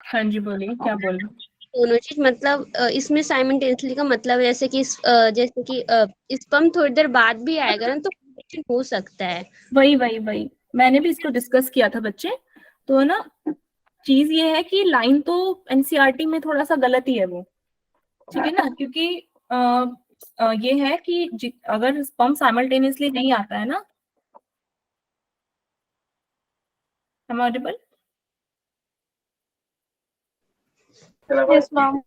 हाँ जी बोलिए, क्या बोल रहे हैं? दोनों चीज मतलब इसमें साइमल्टेनियसली का मतलब जैसे कि स्पर्म थोड़ी देर बाद भी आएगा ना तो combustion हो सकता है। वही मैंने भी इसको डिस्कस किया था बच्चे। तो ना, चीज ये है कि लाइन तो एनसीईआरटी में थोड़ा सा गलत ही है वो, ठीक है ना, क्योंकि ये है कि अगर स्पर्म साइमल्टेनियसली नहीं आता है ना, Audible? Yes ma'am.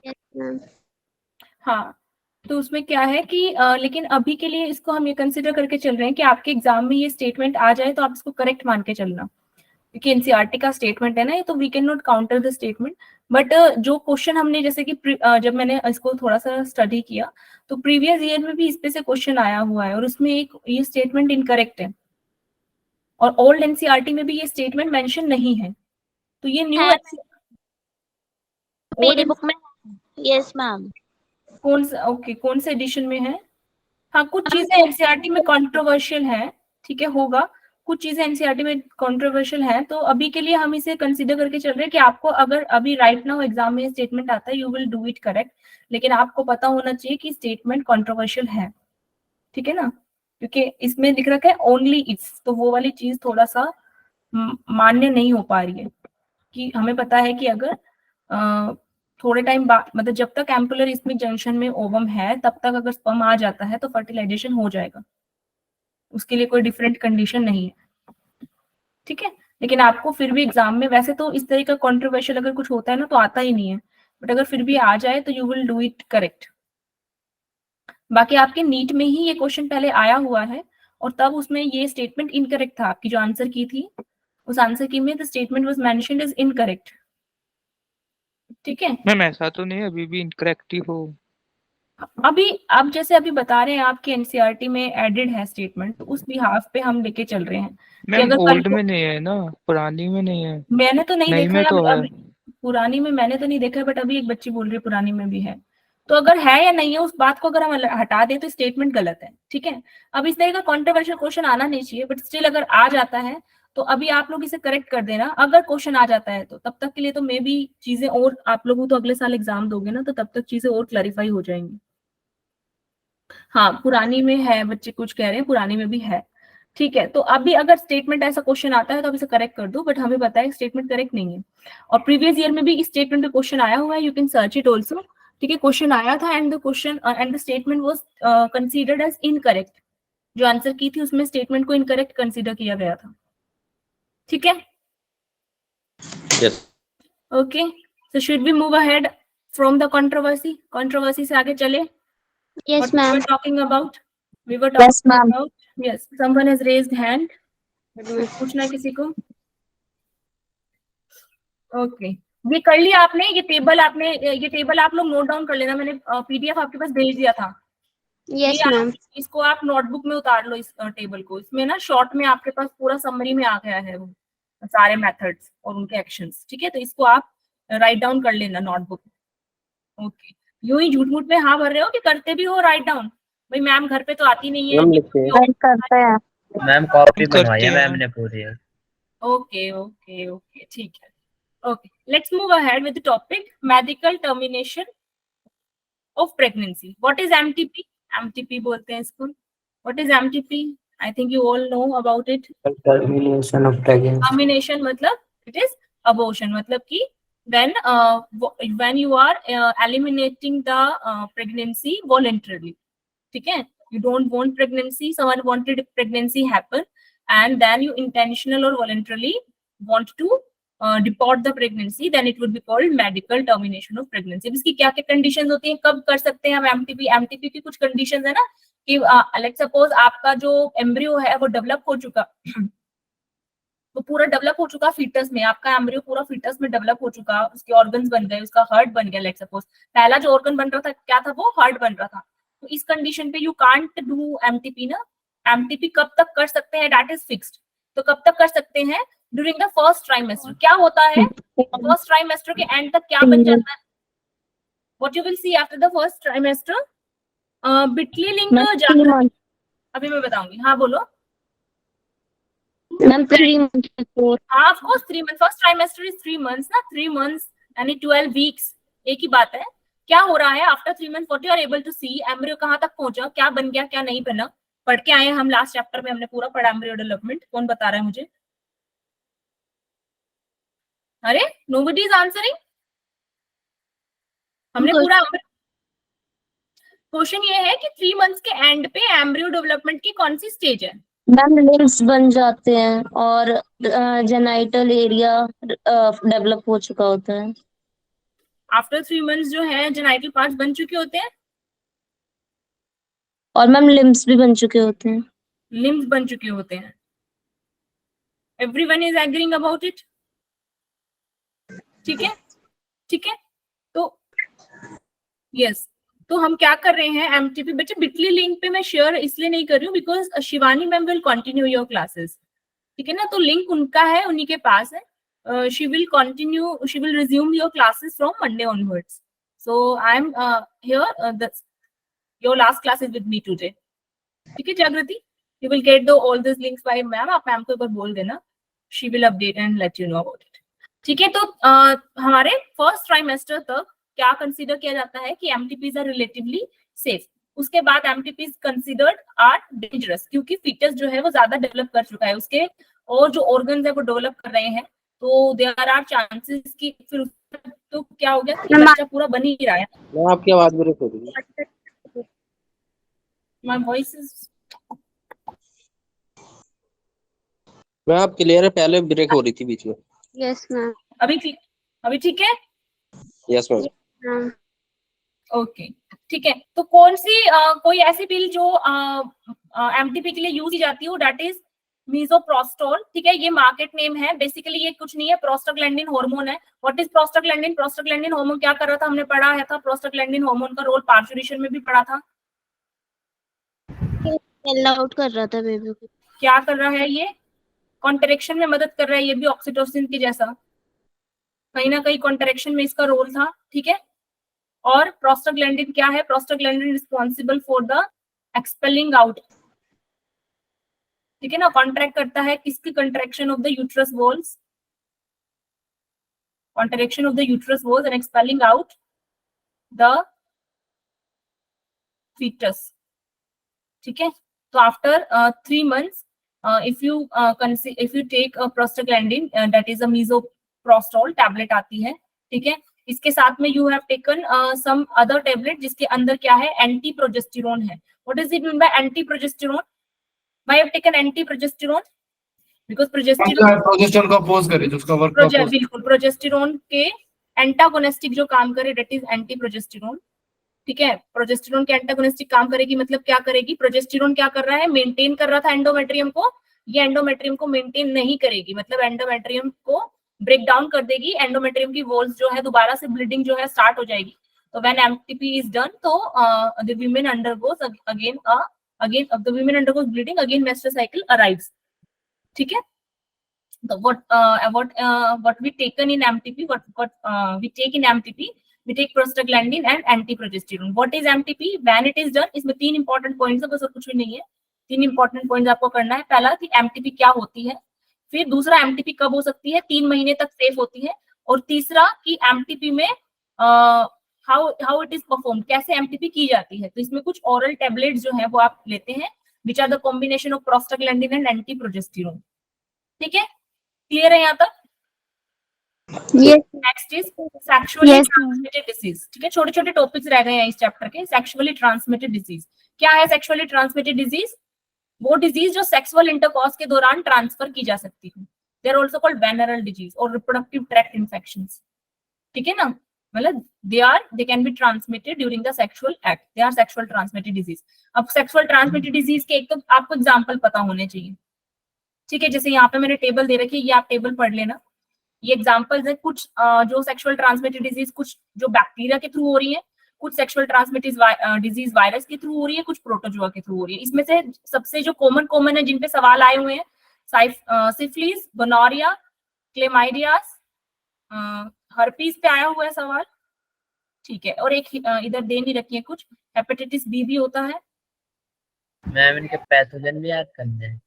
Yes, ma'am. हाँ, तो उसमें क्या है कि लेकिन अभी के लिए इसको हम ये कंसिडर करके चल रहे हैं कि आपके एग्जाम में ये स्टेटमेंट आ जाए तो आप इसको करेक्ट मान के चलना, क्योंकि एनसीईआरटी का स्टेटमेंट है ना ये, तो we can not counter the statement. But जो क्वेश्चन हमने जैसे कि जब मैंने इसको थोड़ा सा स्टडी किया तो प्रीवियस ईयर में भी इस पे से क्वेश्चन आया हुआ है और उसमें एक ये स्टेटमेंट इनकरेक्ट है, और ओल्ड एनसीईआरटी में भी ये स्टेटमेंट मेंशन नहीं है। तो ये न्यू है मेरी ओल्ड, बुक में। Yes ma'am. कौन सा, ओके, कौन से एडिशन में है? हाँ, कुछ चीजें एनसीईआरटी में मैम कंट्रोवर्शियल है, ठीक है, होगा। कुछ चीजें एनसीईआरटी में कंट्रोवर्शियल है, तो अभी के लिए हम इसे कंसीडर करके चल रहे हैं कि आपको अगर अभी राइट नाउ एग्जाम में स्टेटमेंट आता है, you will do it correct, लेकिन आपको पता होना चाहिए कि स्टेटमेंट कंट्रोवर्शियल है, ठीक है ना, क्योंकि इसमें लिख रखा है ओनली इट्स, तो वो वाली चीज थोड़ा सा मान्य नहीं हो पा रही है। कि हमें पता है कि अगर थोड़े टाइम बाद, मतलब जब तक एम्पुलर इसमें जंक्शन में ओवम है तब तक अगर स्पर्म आ जाता है तो फर्टिलाइजेशन हो जाएगा, उसके लिए कोई डिफरेंट कंडीशन नहीं है, ठीक है। लेकिन आपको फिर भी एग्जाम में, वैसे तो इस तरह का कंट्रोवर्शियल अगर कुछ होता है ना तो आता ही नहीं है, बट अगर फिर भी आ जाए तो you will do it correct. बाकी आपके नीट में ही ये क्वेश्चन पहले आया हुआ है और तब उसमें ये स्टेटमेंट इनकरेक्ट था, आपकी जो आंसर की थी उस आंसर की में the statement was mentioned is incorrect, ठीक है। मैम ऐसा तो नहीं अभी भी इनकरेक्ट ही हो? अभी आप जैसे अभी बता रहे हैं आपकी एनसीईआरटी में एडेड है स्टेटमेंट, तो उस बिहाफ पे हम लेके चल रहे हैं कि मैम अगर कल ओल्ड को, में नहीं है ना, पुरानी में नहीं है, मैंने तो नहीं नई देखा में है तो है। अब पुरानी में मैंने तो नहीं देखा है, बट अभी एक बच्ची बोल रही है पुरानी में भी है। तो अगर है या नहीं है उस बात को अगर हम हटा दें तो स्टेटमेंट गलत है, ठीक है। अब इस तरह का कॉन्ट्रोवर्शियल क्वेश्चन आना नहीं चाहिए, बट स्टिल अगर आ जाता है तो अभी आप लोग इसे करेक्ट कर देना। अगर क्वेश्चन आ जाता है तो तब तक के लिए तो मे बी चीजें, और आप लोगों तो अगले साल एग्जाम दोगे ना, तो तब तक चीजें और क्लैरिफाई हो जाएंगी। हाँ, पुरानी में है, बच्चे कुछ कह रहे हैं पुरानी में भी है, ठीक है। तो अभी अगर स्टेटमेंट ऐसा क्वेश्चन आता है तो आप इसे करेक्ट कर दो, बट हमें पता है स्टेटमेंट करेक्ट नहीं है। और प्रीवियस ईयर में भी इस स्टेटमेंट पे क्वेश्चन आया हुआ है, you can search it also, ठीक है। क्वेश्चन आया था and the question and the statement was considered as incorrect, जो आंसर की थी उसमें स्टेटमेंट को इनकरेक्ट कंसीडर किया गया था, ठीक है। Yes. Okay, so should we move ahead from the controversy से आगे चले? Yes, What we ma'am. were talking about? We were yes talking ma'am. about, yes, someone has raised hand. पूछना है किसी को? ओके, ये कर लिया आपने, ये टेबल आप लोग नोट डाउन कर लेना, मैंने पीडीएफ आपके पास भेज दिया था। Yes, ये ma'am. इसको आप नोटबुक में उतार लो, इस टेबल को। इसमें ना शॉर्ट में आपके पास पूरा समरी में आ गया है वो सारे मेथड्स और उनके एक्शंस, ठीक है। तो इसको आप राइट डाउन कर लेना नोटबुक। ओके, यूं ही झूठ मूठ में हाँ भर रहे हो कि करते भी हो राइट डाउन? भाई मैम घर पे तो आती नहीं है, मैम लिखते हैं। मैम करते हैं। मैम कॉपी बनवाई करते है मैम हैं। ने पूरी। ओके ओके ओके, ठीक है। Okay, let's move ahead with the topic medical termination of pregnancy. What is MTP? MTP बोलते हैं इसको। What is MTP? I think you all know about it. Termination of pregnancy. Termination मतलब it is abortion, मतलब कि when you are eliminating the pregnancy voluntarily, ठीक है। You don't want pregnancy, someone wanted pregnancy happen, and then you intentional or voluntarily want to deport the pregnancy, then it would be called medical termination of pregnancy. अब इसकी क्या क्या conditions होती हैं, कब कर सकते हैं हम एमटीपी? एमटीपी की कुछ कंडीशंस है ना कि लेट्स सपोज आपका जो एम्ब्रियो है वो डेवलप हो चुका, वो पूरा डेवलप हो चुका फीटस में, आपका एम्ब्रियो पूरा फीटस में डेवलप हो चुका, उसके ऑर्गन्स बन गए, उसका हार्ट बन गया। लेट्स सपोज पहला जो ऑर्गन बन रहा था क्या था, वो हार्ट बन रहा था। तो इस कंडीशन पे यू कांट डू एमटीपी ना। एमटीपी कब तक कर सकते हैं, दैट इज फिक्स्ड। तो कब तक कर सकते हैं? During the first trimester. क्या होता है फर्स्ट ट्राइमेस्टर के एंड तक, क्या बन जाता है? What you will see after the first trimester? Bitly लिंग मैम 3 जाकर, मंथ। अभी मैं बताऊंगी। हाँ बोलो। Ma'am 3 months before. Of course 3 months, first trimester is 3 months ना, 3 मंथ्स यानी 12 वीक्स, एक ही बात है। क्या हो रहा है after 3 months, what you are able to see, embryo कहाँ तक पहुंचा, क्या बन गया क्या नहीं बना, पढ़ के आए हम लास्ट चैप्टर में, हमने पूरा पढ़ा एम्ब्रियो डेवलपमेंट। कौन बता रहा है मुझे? अरे नोबडी इज आंसरिंग। हमने पूरा, क्वेश्चन ये है कि 3 मंथ्स के एंड पे एम्ब्रियो डेवलपमेंट की कौन सी स्टेज है? मैम लिम्स बन जाते हैं और जेनाइटल एरिया डेवलप हो चुका होता है। आफ्टर 3 मंथ्स जो है जेनाइटल पार्ट्स बन चुके होते हैं और मैम लिम्स भी बन चुके होते हैं। लिम्स बन चुके होते हैं। Everyone is agreeing about it? ठीक है, ठीक है। तो यस, तो हम क्या कर रहे हैं, एमटीपी बच्चे बिटली लिंक पे मैं शेयर इसलिए नहीं कर रही हूँ because Shivani ma'am will continue your classes, ठीक है ना, तो लिंक उनका है, उन्हीं के पास है। She will continue, she will resume your classes from Monday onwards, so I am here, your last class is with me today, ठीक है Jagriti, you will get the all this links by ma'am, आप ma'am को एक बार बोल देना, she will update and let you know about it, ठीक है। तो हमारे फर्स्ट ट्राइमेस्टर तक क्या कंसीडर किया जाता है कि एमटीपीज आर रिलेटिवली सेफ, उसके बाद एमटीपीज कंसीडर्ड आर डेंजरस, क्योंकि फीटस जो है वो ज्यादा डेवलप कर चुका है, उसके और जो ऑर्गन्स है वो डेवलप कर रहे हैं, तो देयर आर चांसेस कि फिर तो क्या हो गया कि बच्चा पूरा बन ही रहा है। मैं आपकी आवाज ब्रेक हो रही है। माय वॉइस इज, मैं आप क्लियर है, पहले ब्रेक हो रही थी बीच में। Yes ma'am. अभी ठीक है? Yes ma'am. ओके, ठीक है। तो कौन सी कोई ऐसी पिल जो एमटीपी के लिए यूज की जाती है, दैट इज मीजोप्रोस्टोल, ठीक है, ये मार्केट नेम है, बेसिकली ये कुछ नहीं है, प्रोस्टाग्लैंडिन हार्मोन है। What is prostaglandin? Prostaglandin hormone क्या कर रहा था, हमने पढ़ा है था, प्रोस्टाग्लैंडिन हार्मोन का रोल पार्चुरेशन में भी पढ़ा था, सेल आउट कर रहा था बेबी को। क्या कर रहा है ये? कॉन्ट्रैक्शन में मदद कर रहा है, ये भी ऑक्सीटोसिन के जैसा, कहीं ना कहीं कॉन्ट्रैक्शन में इसका रोल था, ठीक है। और प्रोस्टाग्लैंडिन क्या है? Prostaglandin responsible for the expelling out, ठीक है ना, कॉन्ट्रैक्ट करता है किसकी? Contraction of the uterus walls, contraction of the uterus walls and expelling out the fetus, ठीक है। तो after 3 months if you take a prostaglandin that is a misoprostol tablet आती है, ठीक है, इसके साथ में you have taken some other tablet जिसके अंदर क्या है? एंटी प्रोजेस्टेरोन है। what does it mean by anti progesterone? why have taken anti progesterone? Because progesterone को अपोज करे, जो उसका वर्क बिल्कुल प्रोजेस्टेरोन के एंटागोनिस्टिक जो काम करे, दैट इज एंटी प्रोजेस्टेरोन, ठीक है। प्रोजेस्टेरोन के एंटागोनिस्टिक काम करेगी, मतलब क्या करेगी? प्रोजेस्टेरोन क्या कर रहा है? मेंटेन कर रहा था एंडोमेट्रियम को, ये एंडोमेट्रियम को मेंटेन नहीं करेगी, मतलब एंडोमेट्रियम को ब्रेक डाउन कर देगी, एंडोमेट्रियम की वॉल्स जो है दोबारा से ब्लीडिंग जो है स्टार्ट हो जाएगी। तो व्हेन एमटीपी इज डन, तो the women undergoes the women undergoes bleeding, again menstrual cycle arrives, ठीक है। So what we taken in MTP, what we take in MTP, we take prostaglandin and antiprogesterone. What is MTP? When it is done, इसमें 3 important points है, बस और कुछ भी नहीं है। 3 important points आपको करना है। पहला कि MTP क्या होती है, फिर दूसरा MTP कब हो सकती है, 3 महीने तक सेफ होती है, और तीसरा कि MTP में how it is performed, कैसे MTP की जाती है। तो इसमें कुछ oral tablets जो है वो आप लेते हैं, which are the combination of prostaglandin and antiprogesterone, ठीक है। क्लियर है यहाँ तक? Next is sexually transmitted disease, ठीक है, छोटे छोटे टॉपिक्स रह गए हैं इस चैप्टर के। सेक्सुअली ट्रांसमिटेड डिजीज क्या है? सेक्सुअली ट्रांसमिटेड डिजीज वो डिजीज जो सेक्सुअल इंटरकॉर्स के दौरान ट्रांसफर की जा सकती है। They are also called venereal disease और रिप्रोडक्टिव ट्रैक्ट इन्फेक्शंस, ठीक है ना, मतलब they can be transmitted during the sexual act, they are sexual transmitted disease. अब सेक्सुअल ट्रांसमिटेड डिजीज के एक तो आपको एग्जांपल पता होने चाहिए, ठीक है, जैसे यहाँ पे मैंने टेबल दे रखी है, ये आप टेबल पढ़ लेना, ये एग्जांपल्स है कुछ जो सेक्सुअल ट्रांसमिटेड डिजीज, कुछ जो बैक्टीरिया के थ्रू हो रही है, कुछ सेक्सुअल ट्रांसमिटेड डिजीज वायरस के थ्रू हो रही है, कुछ प्रोटोजोआ के थ्रू हो रही है। इसमें से सबसे जो कॉमन है, जिन पे सवाल आए हुए हैं, सिफिलिस, गोनोरिया, क्लेमाइडियास, हर्पीज पे आया हुआ है सवाल, ठीक है, और एक इधर दे नहीं रखी है कुछ, हेपेटाइटिस बी भी होता है। मैम इनके पैथोजन भी याद करने हैं।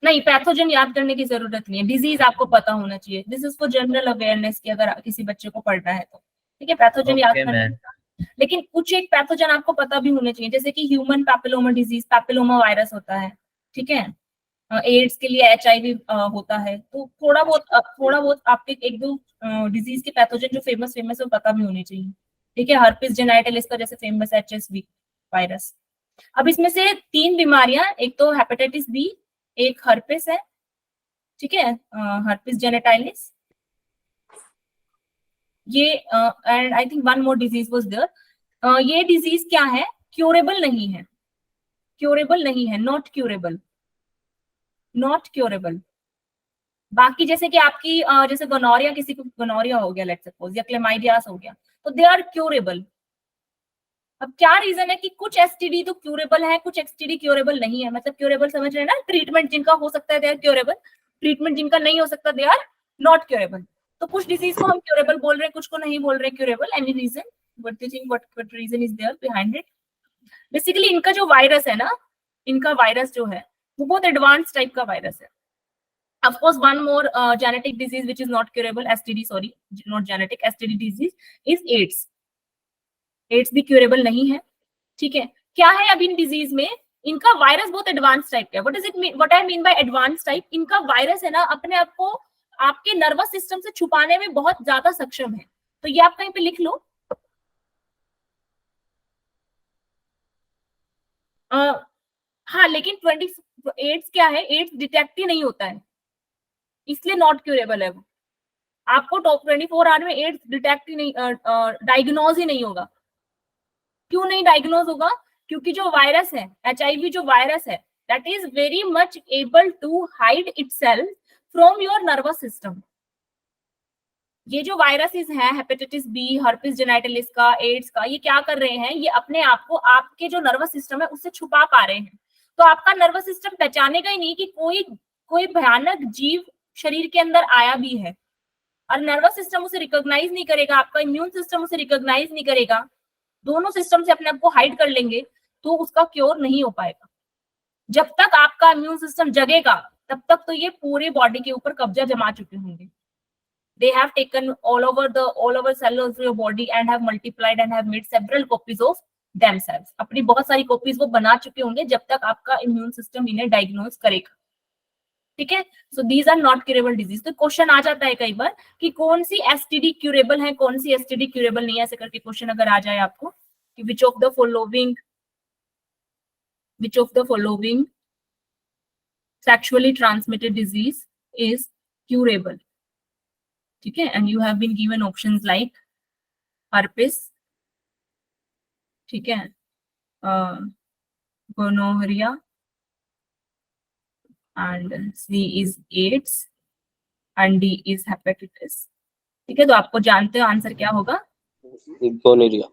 नहीं, पैथोजन याद करने की जरूरत नहीं है, डिजीज आपको पता होना चाहिए। This is for general awareness की अगर किसी बच्चे को पढ़ना है तो, ठीक है। पैथोजन याद Okay, करना, man. लेकिन कुछ एक पैथोजन आपको पता भी होने चाहिए, जैसे कि human papilloma disease, papilloma virus होता है, ठीक है। एड्स के लिए HIV होता है। तो थोड़ा बहुत आपके एक दो डिजीज के पैथोजन जो फेमस है वो पता भी होने चाहिए, ठीक है। हर्पिस जेनाइटलिस का जैसे फेमस HSV वायरस। अब इसमें से 3 बीमारियां, एक तो हेपेटाइटिस बी, एक हर्पिस है, ठीक है, हर्पिस जेनेटाइलिस, ये and I think one more disease was there. ये डिजीज क्या है, क्योरेबल नहीं है, नॉट क्योरेबल। बाकी जैसे कि आपकी जैसे गोनोरिया, किसी को गोनोरिया हो गया लेट्स सपोज, या क्लेमाइडियास हो गया, तो दे आर क्योरेबल। अब क्या रीजन है कि कुछ एसटीडी तो क्यूरेबल है, कुछ एसटीडी क्यूरेबल नहीं है। मतलब क्यूरेबल समझ रहे हैं ना, ट्रीटमेंट जिनका हो सकता है दे आर क्यूरेबल, ट्रीटमेंट जिनका नहीं हो सकता दे आर नॉट क्यूरेबल। तो कुछ डिजीज को हम क्यूरेबल बोल रहे हैं, कुछ को नहीं बोल रहे curable. Any reason, what do you think, what reason is there behind it? Basically इनका जो वायरस है ना, इनका वायरस जो है वो बहुत एडवांस टाइप का वायरस है। Of course, one more genetic disease which is not curable, STD, sorry, not genetic, STD disease is AIDS. AIDS भी क्यूरेबल नहीं है, ठीक है। क्या है अब इन डिजीज में, इनका वायरस बहुत एडवांस टाइप का है। What is it mean, what I mean by advance type, इनका वायरस है ना अपने आप को आपके नर्वस सिस्टम से छुपाने में बहुत ज्यादा सक्षम है। तो ये आप कहीं पे लिख लो। हाँ, लेकिन 20 एड्स क्या है, एड्स डिटेक्ट ही नहीं होता है, इसलिए नॉट क्यूरेबल है वो। आपको 24 आवर में एड्स डिटेक्ट ही नहीं, डायग्नोज ही नहीं होगा। क्यों नहीं डायग्नोज होगा? क्योंकि जो वायरस है, HIV जो वायरस है, that is very much able to hide itself from your nervous system. ये जो वायरसेस हैं, हेपेटाइटिस बी, हर्पिस जेनाइटलिस का, एड्स का, ये क्या कर रहे हैं, ये अपने आप को आपके जो नर्वस सिस्टम है उससे छुपा पा रहे हैं। तो आपका नर्वस सिस्टम पहचानेगा ही नहीं कि कोई भयानक जीव शरीर के अंदर आया भी है, और नर्वस सिस्टम उसे रिकॉग्नाइज नहीं करेगा, आपका इम्यून सिस्टम उसे रिकॉग्नाइज नहीं करेगा, दोनों सिस्टम से अपने आप को हाइड कर लेंगे, तो उसका क्योर नहीं हो पाएगा। जब तक आपका इम्यून सिस्टम जगेगा तब तक तो ये पूरे बॉडी के ऊपर कब्जा जमा चुके होंगे। They have taken all over cells of your body and have multiplied and have made several copies of themselves. अपनी बहुत सारी कॉपीज वो बना चुके होंगे जब तक आपका इम्यून सिस्टम इन्हें डायग्नोज करेगा, ठीक है। So these are not curable disease. तो क्वेश्चन आ जाता है कई बार कि कौन सी एसटीडी क्यूरेबल है, कौन सी एसटीडी क्यूरेबल नहीं है, ऐसे करके क्वेश्चन अगर आ जाए आपको कि which of the following sexually transmitted disease is curable, ठीक है। And you have been given options like herpes, ठीक है, gonorrhoea, and C is AIDS and D is hepatitis, ठीक है। तो आपको जानते हो आंसर क्या होगा? गोनोरिया,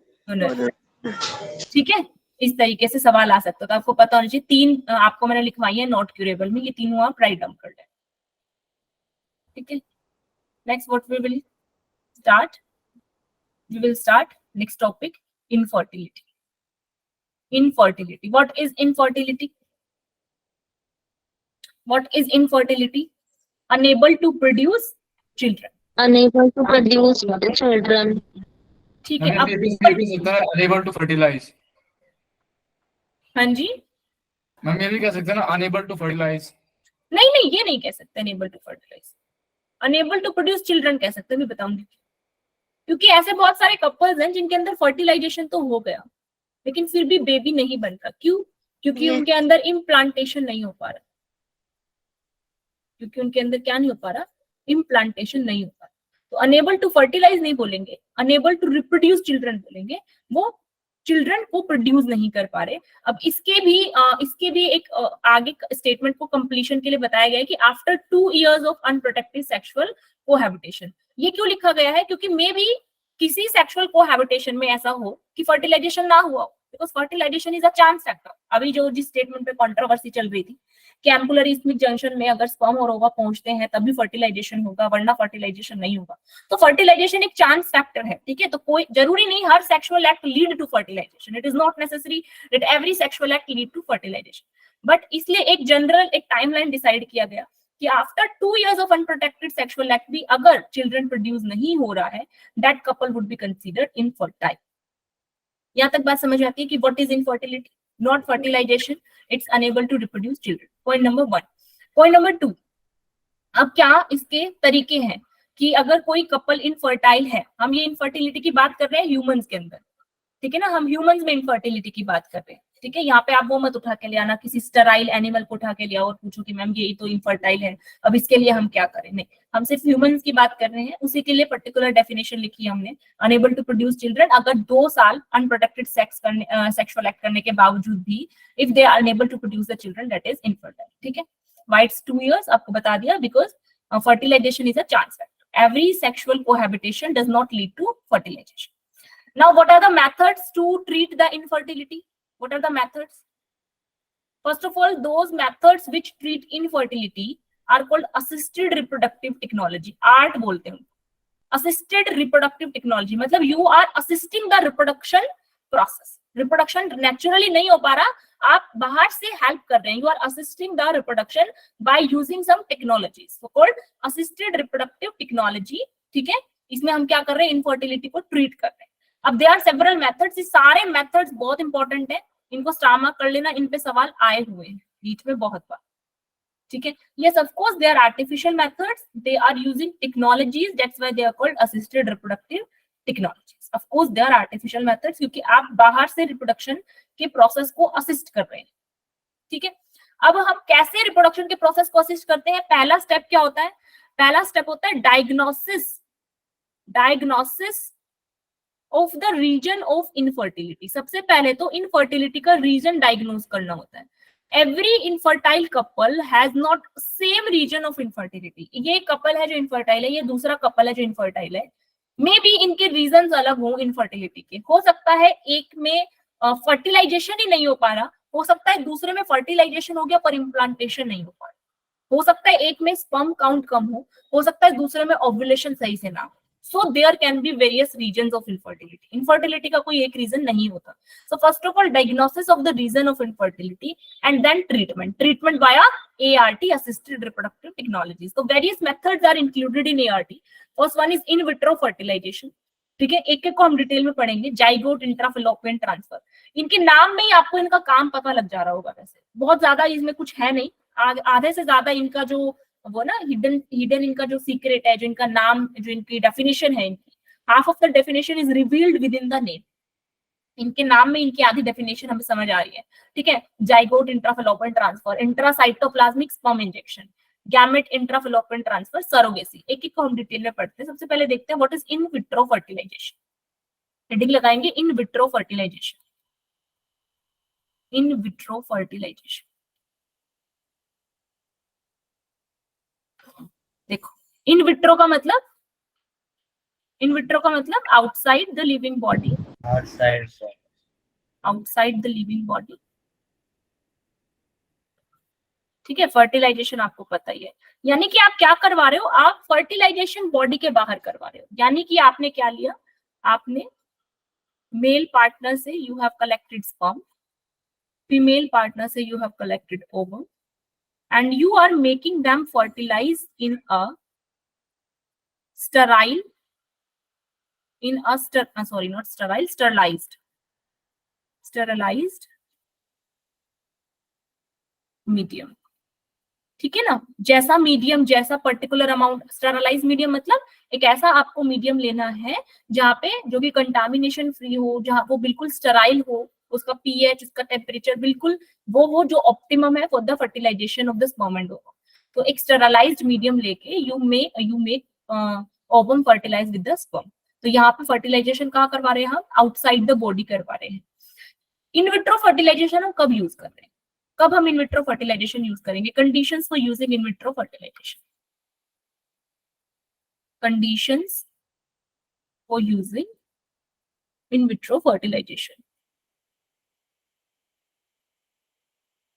ठीक है। इस तरीके से सवाल आ सकता है, तो आपको पता होना चाहिए। 3 आपको मैंने लिखवाई है नॉट क्यूरेबल में, ये तीनों आप राइट डाउन कर लें, ठीक है। Next what we will start next topic, infertility. What is infertility? What is infertility? Unable to produce children. Unable to produce children. ठीक है। अब अनेबल टू फर्टिलाइज। हाँ जी, मैम ये भी कह सकते हैं ना अनेबल टू फर्टिलाइज। नहीं, ये नहीं कह सकते unable to fertilise. Unable to produce children कह सकते हैं, मैं बताऊंगी। क्योंकि ऐसे बहुत सारे कपल्स हैं जिनके अंदर फर्टिलाइजेशन तो हो गया लेकिन फिर भी बेबी नहीं बन रहा। क्यों? क्योंकि उनके अंदर इम्प्लांटेशन नहीं हो पा रहा। क्योंकि उनके अंदर क्या नहीं हो पा रहा? इम्प्लांटेशन नहीं हो पा रहा। तो अनेबल टू फर्टिलाइज नहीं बोलेंगे, अनेबल टू रिप्रोड्यूस चिल्ड्रन बोलेंगे। वो चिल्ड्रन को प्रोड्यूस नहीं कर पा रहे। अब इसके भी एक आगे स्टेटमेंट को कंप्लीशन के लिए बताया गया है कि after 2 years of unprotected sexual cohabitation. ये क्यों लिखा गया है? क्योंकि मे भी किसी सेक्सुअल कोहैबिटेशन में ऐसा हो कि फर्टिलाइजेशन ना हुआ हो, because fertilisation is a chance factor. अभी जो जिस स्टेटमेंट पे कंट्रोवर्सी चल रही थी कि एम्पुलरी स्मिथ जंक्शन में अगर स्पर्म और ओवा पहुंचते हैं तभी फर्टिलाइजेशन होगा, वरना फर्टिलाइजेशन नहीं होगा। तो फर्टिलाइजेशन एक चांस फैक्टर है, ठीक है। तो कोई जरूरी नहीं हर sexual act lead to fertilisation, it is not necessary that every sexual act lead to fertilisation, but इसलिए एक जनरल एक टाइमलाइन डिसाइड किया गया कि after 2 years of unprotected sexual act भी अगर चिल्ड्रन प्रोड्यूस नहीं हो रहा है, that couple would be considered infertile. यहां तक बात समझ आती है कि what is infertility? Not fertilisation, it's unable to reproduce children. Point number 1। Point number 2, अब क्या इसके तरीके हैं कि अगर कोई कपल इनफर्टाइल है, हम ये इनफर्टिलिटी की बात कर रहे हैं ह्यूमंस के अंदर, ठीक है ना, हम ह्यूमंस में इनफर्टिलिटी की बात कर रहे हैं, ठीक है। यहाँ पे आप वो मत उठा के ले आना किसी स्टेराइल एनिमल को उठा के ले आओ और पूछो कि मैम ये तो इनफर्टाइल है, अब इसके लिए हम क्या करें। नहीं, हम सिर्फ ह्यूमंस की बात कर रहे हैं, उसी के लिए पर्टिकुलर डेफिनेशन लिखी है हमने, अनेबल टू प्रोड्यूस चिल्ड्रन अगर 2 साल अनप्रोटेक्टेड सेक्सुअल एक्ट करने के बावजूद भी if they are unable to produce the children, that is infertile, ठीक है। व्हाई इट्स 2 years आपको बता दिया, because fertilization is a chance factor. Every sexual cohabitation does not lead to fertilization. Now, what are the methods to treat the infertility? What are the methods? First of all, those methods which treat infertility are called assisted reproductive technology. ART बोलते हैं। Assisted reproductive technology मतलब you are assisting the reproduction process. Reproduction naturally नहीं हो पा रहा, आप बाहर से हेल्प कर रहे हैं, you are assisting the reproduction by using some technologies, so called assisted reproductive technology, ठीक है। इसमें हम क्या कर रहे हैं? इनफर्टिलिटी को ट्रीट कर रहे हैं। अब देयर आर सेवरल मेथड्स, ये सारे मेथड्स बहुत इंपॉर्टेंट है, इनको स्टार मार्क कर लेना, इन पे सवाल आए हुए हैं बीच में बहुत बार, ठीक है। Yes of course they are artificial methods, they are using technologies, that's why they are called assisted reproductive technologies. Of course they are artificial methods, क्योंकि आप बाहर से रिप्रोडक्शन के प्रोसेस को असिस्ट कर रहे हैं, ठीक है। अब हम कैसे रिप्रोडक्शन के प्रोसेस को असिस्ट करते हैं? पहला स्टेप क्या होता है? पहला स्टेप होता है diagnosis of the reason of infertility. सबसे पहले तो इनफर्टिलिटी का रीजन डायग्नोज करना होता है। Every infertile couple has not same reason of infertility. ये कपल है जो इनफर्टाइल है, ये दूसरा कपल है जो इनफर्टाइल है, मे बी इनके रीजंस अलग हो इनफर्टिलिटी के। हो सकता है एक में फर्टिलाइजेशन ही नहीं हो पा रहा, हो सकता है दूसरे में फर्टिलाइजेशन हो गया पर इम्प्लांटेशन नहीं हो पा रहा, हो सकता है एक में स्पर्म काउंट कम हो सकता है दूसरे में ओव्यूलेशन सही से ना हो। So there can be various reasons of infertility. Infertility का कोई एक रीजन नहीं होता। So first of all diagnosis of the reason of infertility and then treatment via ART, assisted reproductive technologies. So various methods are included in ART. First one is in vitro fertilization. ठीक है, एक एक को हम detail में पढ़ेंगे। Zygote intrafallopian transfer, इनके नाम में ही आपको इनका काम पता लग जा रहा होगा। वैसे बहुत ज्यादा इसमें कुछ है नहीं, आधे से ज्यादा इनका जो वो ना हिडन इनका जो सीक्रेट है, जो इनका नाम, जो इनकी डेफिनेशन है, इनकी half of the definition is revealed with in the name. इनके नाम में इनकी आधी डेफिनेशन हमें समझ आ रही है, ठीक है। Zygote intrafallopian transfer, intracytoplasmic sperm injection, gamete intrafallopian transfer, surrogacy. एक एक को हम डिटेल में पढ़ते हैं। सबसे पहले देखते हैं what is in vitro fertilisation. Heading लगाएंगे in vitro fertilisation. In vitro fertilisation, देखो इन विट्रो का मतलब, इन विट्रो का मतलब outside the living body, outside the living body, ठीक है। फर्टिलाइजेशन आपको पता ही है, यानी कि आप क्या करवा रहे हो? आप फर्टिलाइजेशन बॉडी के बाहर करवा रहे हो। यानी कि आपने क्या लिया? आपने मेल पार्टनर से you have collected sperm, female partner से you have collected ovum, and you are making them fertilize in a sterile, sterilized medium, ठीक है ना। जैसा मीडियम, जैसा पर्टिकुलर अमाउंट, स्टेरलाइज मीडियम मतलब एक ऐसा आपको मीडियम लेना है जहाँ पे जो भी कंटामिनेशन फ्री हो, जहाँ वो बिल्कुल स्टेराइल हो, उसका pH, उसका टेम्परेचर बिल्कुल वो जो ऑप्टिमम है for the fertilization of the sperm and ovum. तो एक स्टेरलाइज्ड मीडियम लेके you make ovum fertilize with the sperm. तो यहाँ पे फर्टिलाइजेशन कहाँ करवा रहे हैं? हम आउटसाइड द बॉडी करवा रहे हैं। इन विट्रो फर्टिलाइजेशन हम कब यूज कर रहे हैं? कब हम इन विट्रो फर्टिलाइजेशन यूज करेंगे? Conditions for using in vitro fertilization, conditions for using in vitro fertilisation.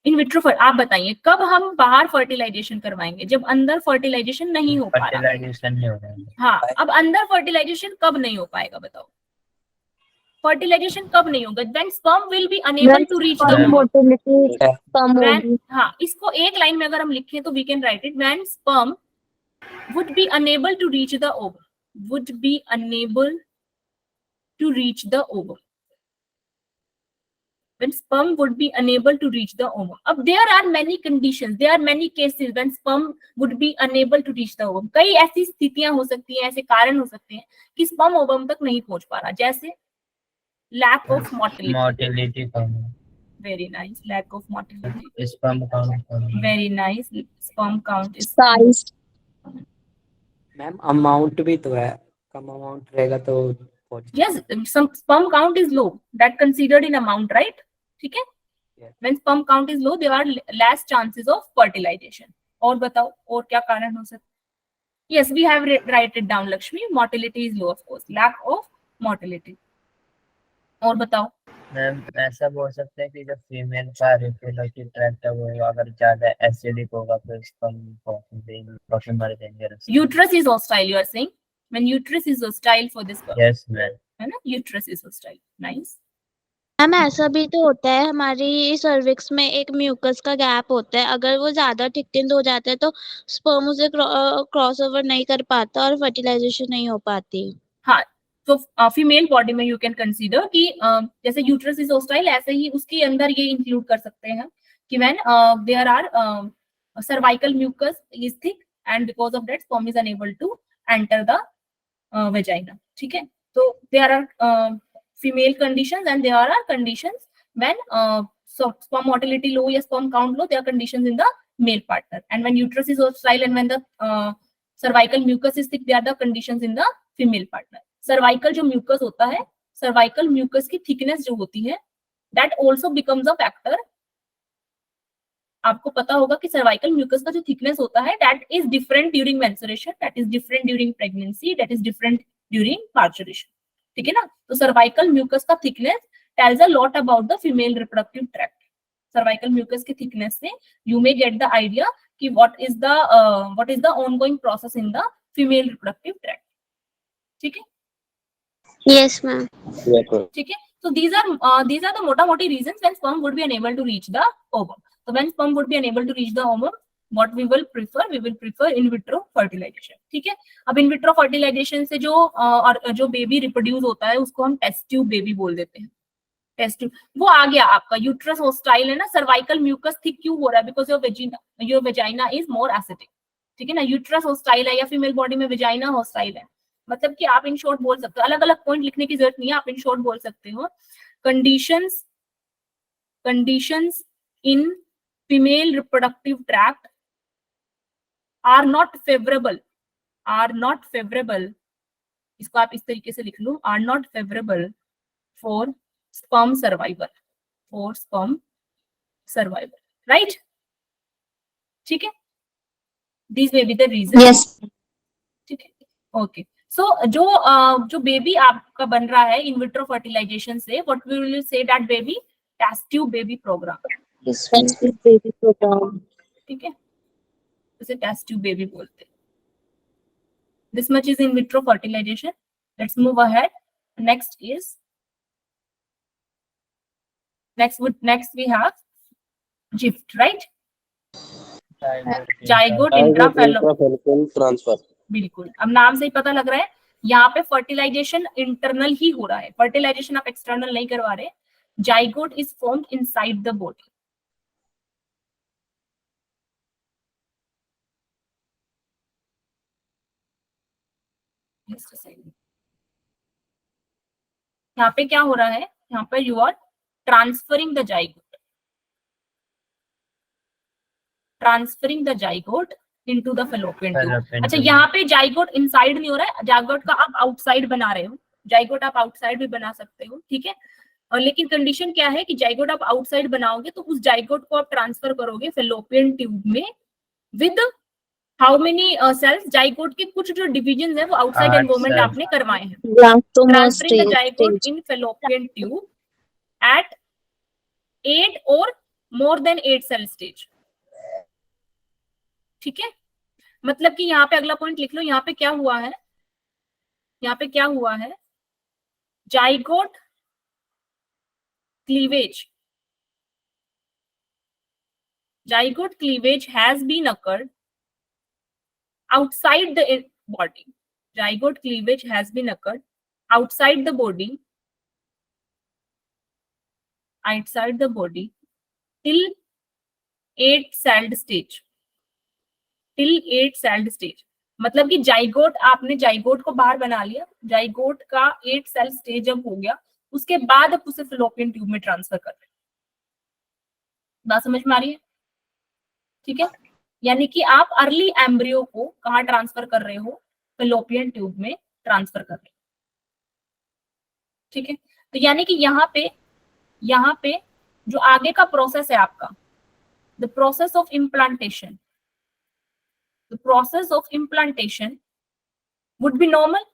In vitro आप बताइए कब हम बाहर फर्टिलाइजेशन करवाएंगे, जब अंदर फर्टिलाइजेशन नहीं हो पा रहा। फर्टिलाइजेशन नहीं होगा। हाँ, अब अंदर फर्टिलाइजेशन कब नहीं हो पाएगा बताओ, फर्टिलाइजेशन कब नहीं होगा? When sperm will be unable to reach the ovum. Motility कम होगी। हाँ, इसको एक लाइन में अगर हम लिखें तो we can write it, when sperm would be unable to reach the ovum, would be unable to reach the ovum, when sperm would be unable to reach the ovum. अब there are many conditions, there are many cases when sperm would be unable to reach the ovum. कई ऐसी स्थितियां हो सकती हैं, ऐसे कारण हो सकते हैं कि sperm ovum तक नहीं पहुंच पा रहा, जैसे lack of motility. मोटिलिटी कम है। Very nice, lack of motility. Sperm count कम है। Very nice, sperm count is size ma'am amount भी तो है, कम अमाउंट रहेगा तो yes, some sperm count is low, that considered in amount, right? ठीक है, Yes. when sperm count is low there are less chances of fertilization. और बताओ और क्या कारण हो सकते? yes, we have write it down Lakshmi, motility is low of course, lack of motility. और बताओ मैम ऐसा बोल सकते हैं कि जो फीमेल का रिप्रोडक्टिव ट्रैक्ट है वो अगर ज्यादा एसिडिक होगा तो स्पर्म मर जाएंगे। uterus is hostile, you are saying when uterus is hostile for this sperm, yes ma'am. है ना, uterus is hostile. Nice. Ma'am ऐसा भी तो होता है हमारी सर्विक्स में एक म्यूकस का गैप होता है, अगर वो ज्यादा थिक्ड हो जाता है तो स्पर्म उसे क्रॉस ओवर नहीं कर पाता और फर्टिलाइजेशन नहीं हो पाती। हाँ, तो फीमेल बॉडी में यू कैन कंसीडर कि जैसे यूट्रस इज होस्टाइल ऐसे ही उसके अंदर ये इंक्लूड कर सकते हैं कि when there are cervical mucus is thick and because of that sperm is unable to enter the vagina. ठीक है, तो there are female conditions and there are conditions when sperm motility low या sperm count low, there are conditions in the male partner, and when uterus is hostile and when the cervical mucus is thick, there are the conditions in the female partner. Cervical जो mucus होता है, cervical mucus की thickness जो होती है that also becomes a factor. आपको पता होगा कि सर्वाइकल म्यूकस का जो थिकनेस होता है that is different during menstruation, that is different during pregnancy, that is different during parturition. ठीक है ना, तो सर्वाइकल म्यूकस का thickness tells a lot about the female reproductive tract. Cervical mucus की थिकनेस से you may get the idea कि what is the ongoing process in the female reproductive tract. ठीक है, यस मैम। ठीक है, so these are the मोटा मोटी reasons when sperm would be unable to reach the ovum. So when sperm would be unable to reach the ovum, what we will prefer in vitro fertilization. ठीक है, अब in vitro fertilization से जो baby reproduce होता है उसको हम test tube baby बोल देते हैं। टेस्ट ट्यूब वो आ गया आपका, यूट्रस होस्टाइल है ना, सर्वाइकल म्यूकस थिक क्यों हो रहा है? Because your vagina is more acidic. ठीक है ना, यूट्रस होस्टाइल है या फीमेल बॉडी में वेजाइना होस्टाइल है, मतलब कि आप इन शॉर्ट बोल सकते हो, अलग अलग पॉइंट लिखने की जरूरत नहीं है, आप इन शॉर्ट बोल सकते हो। Conditions in female reproductive tract are not favourable, इसको आप इस तरीके से लिख लो, are not favourable for sperm survival, right? ठीक है, this may be the reason. Yes. ठीक है, ओके। सो जो बेबी आपका बन रहा है इन विट्रो फर्टिलाइजेशन से, what we will say that baby test tube baby programme. ठीक है, इसे टेस्ट ट्यूब बेबी बोलते हैं। This much is in vitro fertilisation. Let's move ahead. Next we have GIFT, right? Zygote intrafallopian transfer. बिल्कुल, अब नाम से ही पता लग रहा है यहाँ पे फर्टिलाइजेशन इंटरनल ही हो रहा है, फर्टिलाइजेशन आप एक्सटर्नल नहीं करवा रहे। Zygote is formed inside the body. यहाँ पे क्या हो रहा है? यहाँ पे you are transferring the zygote into the fallopian tube. अच्छा, यहाँ पे जाइगोट इनसाइड नहीं हो रहा है, जाइगोट का आप आउटसाइड बना रहे हो। जाइगोट आप आउटसाइड भी बना सकते हो, ठीक है, और लेकिन कंडीशन क्या है कि जाइगोट आप आउटसाइड बनाओगे तो उस जाइगोट को आप ट्रांसफर करोगे फैलोपियन ट्यूब में with how many cells? Zygote के कुछ जो डिविजन है वो आउटसाइड एनवायरनमेंट आपने करवाए हैं। Transferring the zygote in fallopian tube at 8 और more than 8 cell stage. ठीक है, मतलब कि यहाँ पे अगला पॉइंट लिख लो, यहाँ पे क्या हुआ है, यहाँ पे क्या हुआ है, zygote cleavage, zygote cleavage has been occurred outside the body. Zygote cleavage has been occurred outside the body, till 8-celled stage. till 8-celled stage. मतलब कि जाइगोट, आपने जाइगोट को बाहर बना लिया, जाइगोट का 8 सेल स्टेज जब हो गया, उसके बाद आप उसे फिलोपियन ट्यूब में ट्रांसफर कर रहे हैं. बात समझ में आ रही है? ठीक है, यानी कि आप अर्ली एम्ब्रियो को कहाँ ट्रांसफर कर रहे हो, फिलोपियन ट्यूब में ट्रांसफर कर रहे हो. ठीक है, तो यानी कि यहाँ पे जो आगे का प्रोसेस है आपका, the process of implantation, the process of implantation would be normal.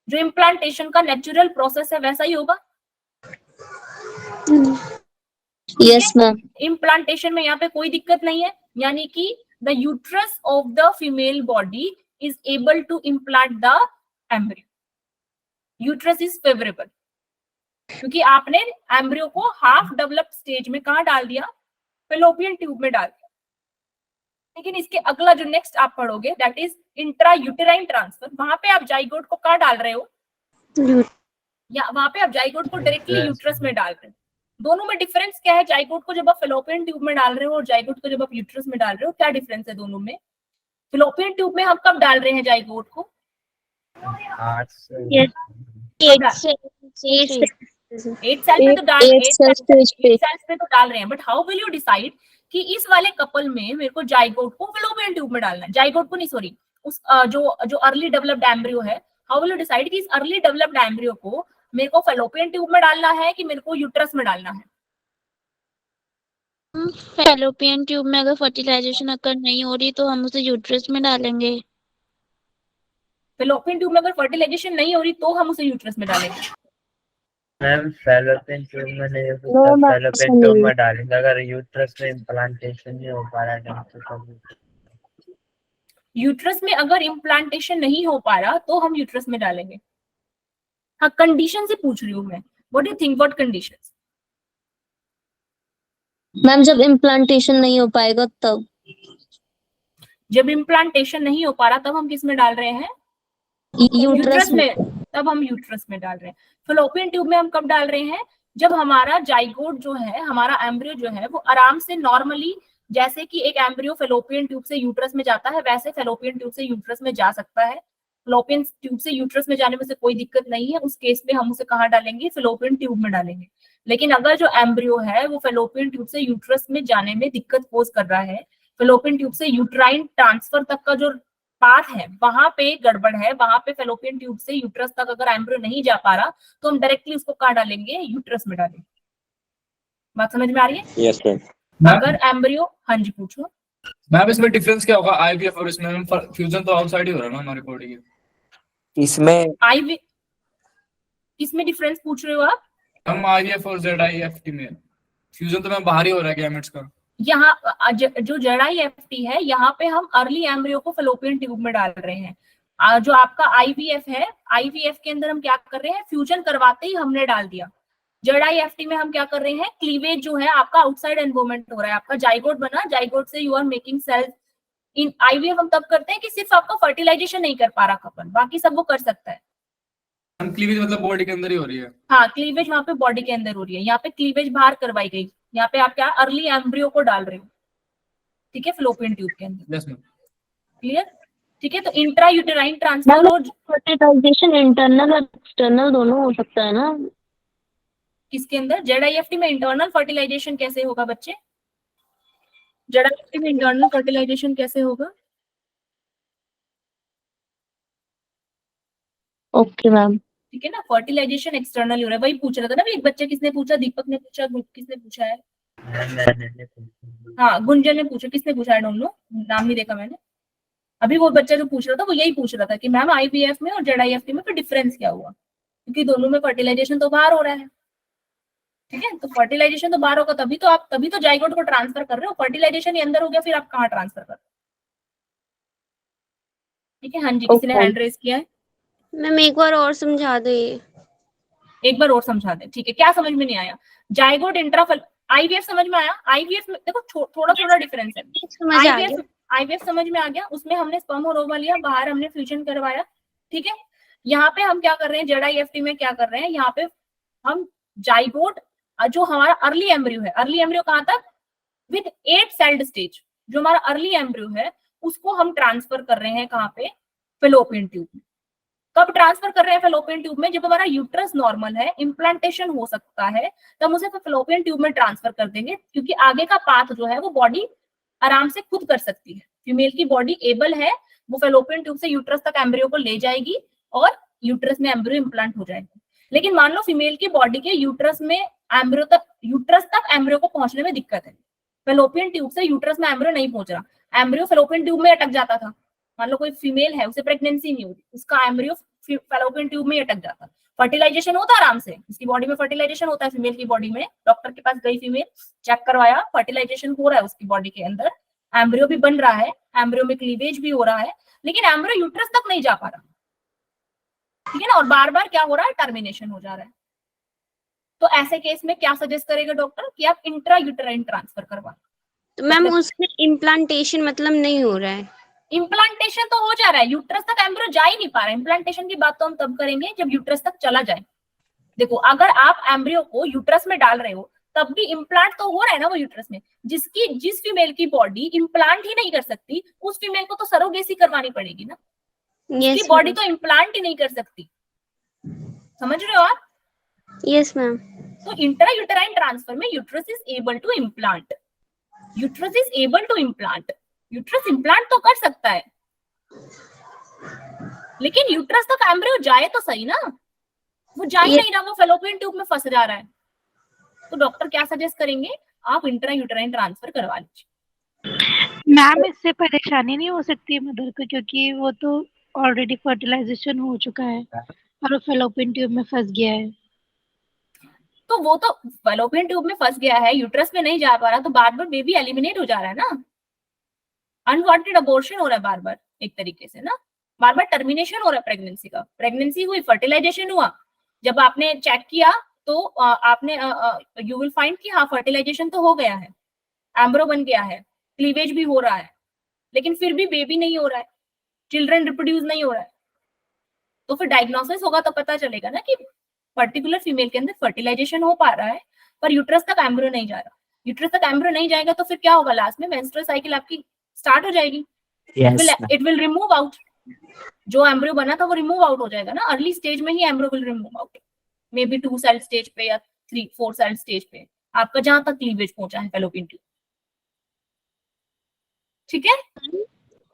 जो इम्प्लांटेशन का नेचुरल प्रोसेस है वैसा ही होगा. Yes ma'am. इम्प्लांटेशन में यहाँ पे कोई दिक्कत नहीं है, यानी कि the uterus of the female body is able to implant the embryo. Uterus is favourable, क्योंकि आपने एम्ब्रियो को हाफ डेवलप्ड स्टेज में कहाँ डाल दिया, फिलोपियन ट्यूब में डाल दिया. लेकिन इसके अगला जो नेक्स्ट आप पढ़ोगे, that is intra uterine transfer. वहां पे आप जाइगोट को कहाँ डाल रहे हो, या वहां पे आप जाइगोट को डायरेक्टली यूट्रस में डाल रहे हो. दोनों में डिफरेंस क्या है? जाइगोट को जब आप फिलोपियन ट्यूब में डाल रहे हो और जाइगोट को जब आप यूट्रस में डाल रहे हो, क्या डिफरेंस है दोनों में? फिलोपियन ट्यूब में हम कब डाल रहे हैं जाइगोट को? 8 से 8 सेल पे तो डाल 8 सेल्स पे तो डाल रहे हैं, but how will you decide कि इस वाले कपल में मेरे को जाइगोट को फिलोपियन ट्यूब में डालना है, जाइगोट को नहीं, सॉरी, उस जो अर्ली डेवलप्ड एम्ब्रियो है, हाउ विल यू डिसाइड कि इस अर्ली डेवलप्ड एम्ब्रियो को मेरे को फिलोपियन ट्यूब में डालना है कि मेरे को यूट्रस में डालना है? फैलोपियन ट्यूब में अगर फर्टिलाइजेशन अगर नहीं हो रही तो हम उसे यूट्रस में डालेंगे. फिलोपियन ट्यूब में अगर फर्टिलाइजेशन नहीं हो रही तो हम उसे यूट्रस में डालेंगे. मैम फैलोपियन ट्यूब में नहीं हो सकता, फैलोपियन ट्यूब में डालेंगे. अगर यूट्रस में इम्प्लांटेशन नहीं हो पा रहा है, यूट्रस में अगर इम्प्लांटेशन नहीं हो पा रहा तो हम यूट्रस में डालेंगे. हाँ, कंडीशन से पूछ रही हूँ मैं. What do you think, what conditions? Ma'am जब इम्प्लांटेशन नहीं हो पाएगा तब. जब इम्प्लांटेशन नहीं हो पा रहा तब हम किस में डाल रहे हैं? यूट्रस में. तब हम यूट्रस में डाल रहे हैं. फिलोपियन ट्यूब में हम कब डाल रहे हैं? जब हमारा जाइगोट जो है, हमारा एम्ब्रियो जो है, वो आराम से नॉर्मली, जैसे कि एक एम्ब्रियो फिलोपियन ट्यूब से यूट्रस में जाता है, वैसे फिलोपियन ट्यूब से यूट्रस में जा सकता है. फिलोपियन ट्यूब से यूट्रस में जाने में से कोई दिक्कत नहीं है. उस केस में हम उसे कहाँ डालेंगे? फिलोपियन ट्यूब में डालेंगे. लेकिन अगर जो एम्ब्रियो है वो फिलोपियन ट्यूब से यूट्रस में जाने में दिक्कत पोज कर रहा है, फिलोपियन ट्यूब से यूट्राइन ट्रांसफर तक का जो पाथ है वहां पे गड़बड़ है, वहां पे फिलोपियन ट्यूब से यूट्रस तक अगर एम्ब्रियो नहीं जा पा रहा तो हम डायरेक्टली उसको कहाँ डालेंगे? यूट्रस में डालेंगे. बात समझ में आ रही है? Yes ma'am. अगर एम्ब्रियो, हाँ जी पूछो मैम. इसमें डिफरेंस क्या होगा आईवीएफ और इसमें? फ्यूजन तो आउटसाइड ही हो रहा है ना हमारी बॉडी के. इसमें आईवी, किसमें डिफरेंस पूछ रहे हो आप? हम आईवीएफ और जेडआईएफटी में फ्यूजन तो मैम बाहर ही हो रहा है गैमेट्स का. यहाँ जो जेडआईएफटी है, यहाँ पे हम अर्ली एम्ब्रियो को फिलोपियन ट्यूब में डाल रहे हैं. जो आपका आईवीएफ है, आईवीएफ के अंदर हम क्या कर रहे हैं? फ्यूजन करवाते ही हमने डाल दिया. जेडआईएफटी में हम क्या कर रहे हैं? क्लीवेज जो है आपका आउटसाइड एनवोमेंट हो रहा है, आपका जाइगोट बना, जाइगोट से you are making cells. In IVF हम तब करते हैं कि सिर्फ आपका फर्टिलाइजेशन नहीं कर पा रहा कपल, बाकी सब वो कर सकता है. हम क्लीवेज मतलब बॉडी के अंदर ही हो रही है. हाँ, क्लीवेज वहां पे बॉडी के अंदर हो रही है. यहाँ पे क्लीवेज बाहर करवाई गई. यहाँ पे आप क्या अर्ली एम्ब्रियो को डाल रहे हो, ठीक है, फिलोपियन ट्यूब के अंदर. Yes ma'am. क्लियर? ठीक है, तो इंट्रा यूटेराइन ट्रांसफर और फर्टिलाइजेशन इंटरनल और एक्सटर्नल दोनों हो सकता है ना? किसके अंदर? जेडआईएफटी में इंटरनल फर्टिलाइजेशन कैसे होगा बच्चे? जेडआईएफटी में इंटरनल फर्टिलाइजेशन कैसे होगा? Okay ma'am. ठीक है ना, फर्टिलाइजेशन एक्सटर्नल हो रहा है. वही पूछ रहा था ना एक बच्चे, किसने पूछा? दीपक ने पूछा, किसने पूछा है? हाँ, गुंजन ने पूछा. किसने पूछा? आई डोंट नो, नाम नहीं देखा मैंने. अभी वो बच्चा जो पूछ रहा था वो यही पूछ रहा था कि मैम आईवीएफ में और जेडआईएफटी में फिर डिफरेंस क्या हुआ, क्योंकि दोनों में फर्टिलाइजेशन तो बाहर हो रहा है. ठीक है, तो फर्टिलाइजेशन तो बाहर होगा, तभी तो जाइगोट को ट्रांसफर कर रहे हो, फर्टिलाइजेशन ही अंदर हो गया, फिर आप कहाँ ट्रांसफर कर रहे हो? ठीक है, हाँ जी, किसी ने Okay. हैंड रेज किया है, मैम एक बार और समझा दो ये। एक बार और समझा दे। ठीक है, क्या समझ में नहीं आया? जाइगोट इंट्राफल आईवीएफ समझ में आया? आईवीएफ में देखो थोड़ा थोड़ा डिफरेंस है। समझ आ गया। आईवीएफ समझ में आ गया, उसमें हमने स्पर्म और ओवा लिया, बाहर हमने फ्यूजन करवाया। ठीक है, यहाँ पे हम क्या कर रहे हैं, जेडआईएफटी में क्या कर रहे हैं, यहाँ पे हम जाइगोट जो हमारा अर्ली एम्ब्रियो है, अर्ली एम्ब्रियो कहाँ तक, विद 8 सेल्ड स्टेज, जो हमारा अर्ली एम्ब्रियो है उसको हम ट्रांसफर कर रहे हैं कहाँ पे, फेलोपियन ट्यूब में। कब ट्रांसफर कर रहे हैं फेलोपियन ट्यूब में? जब हमारा यूट्रस नॉर्मल है, इम्प्लांटेशन हो सकता है, तब उसे फेलोपियन ट्यूब में ट्रांसफर कर देंगे, क्योंकि आगे का पाथ जो है वो बॉडी आराम से खुद कर सकती है। फीमेल की बॉडी एबल है, वो फेलोपियन ट्यूब से यूट्रस तक एम्ब्रियो को ले जाएगी और यूट्रस में एम्ब्रियो इम्प्लांट हो जाएगा। लेकिन मान लो फीमेल की बॉडी के यूट्रस तक एम्ब्रियो को पहुंचने में दिक्कत है, फेलोपियन ट्यूब से यूट्रस में एम्ब्रियो नहीं पहुंच रहा, एम्ब्रियो फेलोपियन ट्यूब में अटक जाता था। मान लो कोई फीमेल है, उसे प्रेगनेंसी नहीं होती, उसका एम्ब्रियो फेलोपियन ट्यूब में अटक जाता, फर्टिलाइजेशन होता आराम से, इसकी बॉडी में फर्टिलाइजेशन होता है, फीमेल की बॉडी में, डॉक्टर के पास गई फीमेल, चेक करवाया, फर्टिलाइजेशन हो रहा है उसकी बॉडी के अंदर, एम्ब्रियो भी बन रहा है, एम्ब्रियो में क्लीवेज भी हो रहा है, लेकिन एम्ब्रियो यूट्रस तक नहीं जा पा रहा। ठीक है ना, और बार बार क्या हो रहा है, टर्मिनेशन हो जा रहा है। तो ऐसे केस में क्या सजेस्ट करेगा डॉक्टर कि आप इंट्रा यूटेराइन ट्रांसफर करवा। तो मैम उसमें इम्प्लांटेशन मतलब नहीं हो रहा है? इम्प्लांटेशन तो हो जा रहा है, यूट्रस तक एम्ब्रियो जा ही नहीं पा रहा है। इम्प्लांटेशन की बात तो हम तब करेंगे जब यूट्रस तक चला जाए। देखो, अगर आप एम्ब्रियो को यूट्रस में डाल रहे हो तब भी इम्प्लांट तो हो रहा है ना वो यूट्रस में। जिस फीमेल की बॉडी इम्प्लांट ही नहीं कर सकती, उस फीमेल को तो सरोगेसी करवानी पड़ेगी ना, उसकी बॉडी तो इम्प्लांट ही नहीं कर सकती। समझ रहे हो आप? Yes ma'am. तो इंट्रा यूटेराइन ट्रांसफर में uterus is able to implant, uterus is able to implant, uterus implant तो कर सकता है, लेकिन यूट्रस तक एम्ब्रियो जाए तो सही ना, वो जा ही नहीं रहा, वो फेलोपियन ट्यूब में फंस जा रहा है। तो डॉक्टर क्या सजेस्ट करेंगे, आप इंट्रा यूटेराइन ट्रांसफर करवा लीजिए। मैम इससे परेशानी नहीं हो सकती है मदर को, क्योंकि वो तो ऑलरेडी फर्टिलाइजेशन हो चुका है और वो फेलोपियन ट्यूब में फंस गया है। तो वो तो फेलोपियन ट्यूब में फंस गया है, यूट्रस में नहीं जा पा रहा, तो बार बार बेबी एलिमिनेट हो जा रहा है ना, अनवांटेड अबॉर्शन हो रहा है बार बार, एक तरीके से ना, बार बार टर्मिनेशन हो रहा है प्रेगनेंसी का। प्रेगनेंसी हुई, फर्टिलाइजेशन हुआ, जब आपने चेक किया तो आपने यू विल फाइंड कि हाँ फर्टिलाइजेशन तो हो गया है, एम्ब्रो बन गया है, क्लीवेज भी हो रहा है, लेकिन फिर भी बेबी नहीं हो रहा है, चिल्ड्रन रिप्रोड्यूस नहीं हो रहा है। तो फिर डायग्नोसिस होगा तो पता चलेगा ना कि पर्टिकुलर फीमेल के अंदर फर्टिलाइजेशन हो पा रहा है पर यूट्रस तक एम्ब्रियो नहीं जा रहा। यूट्रस तक एम्ब्रियो नहीं जाएगा तो फिर क्या होगा, लास्ट में मेंस्ट्रुअल साइकिल आपकी स्टार्ट हो जाएगी। इट विल रिमूव आउट, जो एम्ब्रियो बना था वो रिमूव आउट हो जाएगा ना, अर्ली स्टेज में ही embryo will remove out, may be 2 cell stage पे या 3-4 सेल स्टेज पे, आपका जहां तक क्लीवेज पहुंचा है फेलोपियन ट्यूब। ठीक है,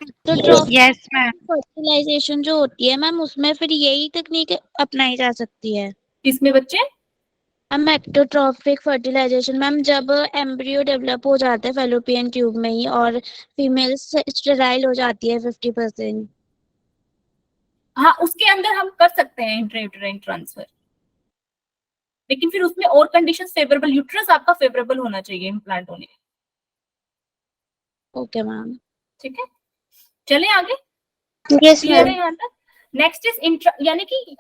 तो यस मैम। फर्टिलाइजेशन जो होती है मैम, उसमें फिर यही तकनीक अपनाई जा सकती है? किसमें बच्चे? मैम एक्टोट्रॉफिक फर्टिलाइजेशन मैम, जब एम्ब्रियो डेवलप हो जाता है फेलोपियन ट्यूब में ही और फीमेल स्टेराइल हो जाती है 50%। हाँ, उसके अंदर हम कर सकते हैं इंट्रायूटेराइन ट्रांसफर, लेकिन फिर उसमें और कंडीशंस फेवरेबल, यूट्रस आपका फेवरेबल होना चाहिए इम्प्लांट होने के। Okay ma'am. ठीक है, चले आगे। यस क्लियर है मैम। यहाँ तक? नेक्स्ट इज यानी कि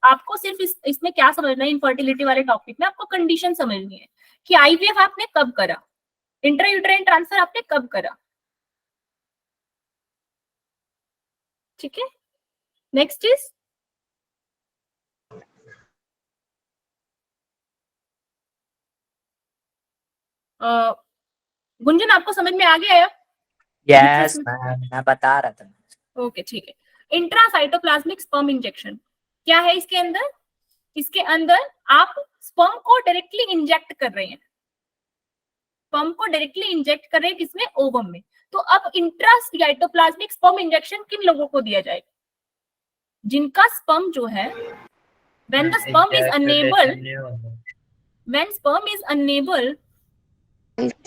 आपको सिर्फ इसमें क्या समझना है, इनफर्टिलिटी वाले टॉपिक में आपको कंडीशन समझनी है कि आईवीएफ आपने कब करा, इंट्रायूटेराइन ट्रांसफर आपने कब करा। ठीक है, नेक्स्ट इज गुंजन, आपको समझ में आ गया है? यस मैम, मैं बता रहा था। ओके, ठीक है। इंट्रासाइटोप्लाज्मिक स्पर्म इंजेक्शन क्या है इसके अंदर? इसके अंदर आप स्पर्म को डायरेक्टली इंजेक्ट कर रहे हैं, स्पर्म को डायरेक्टली इंजेक्ट कर रहे हैं किसमें? ओवम में। तो अब इंट्रासाइटोप्लाज्मिक स्पर्म इंजेक्शन किन लोगों को दिया जाएगा? जिनका स्पर्म जो है when the sperm is unable, when sperm is unable,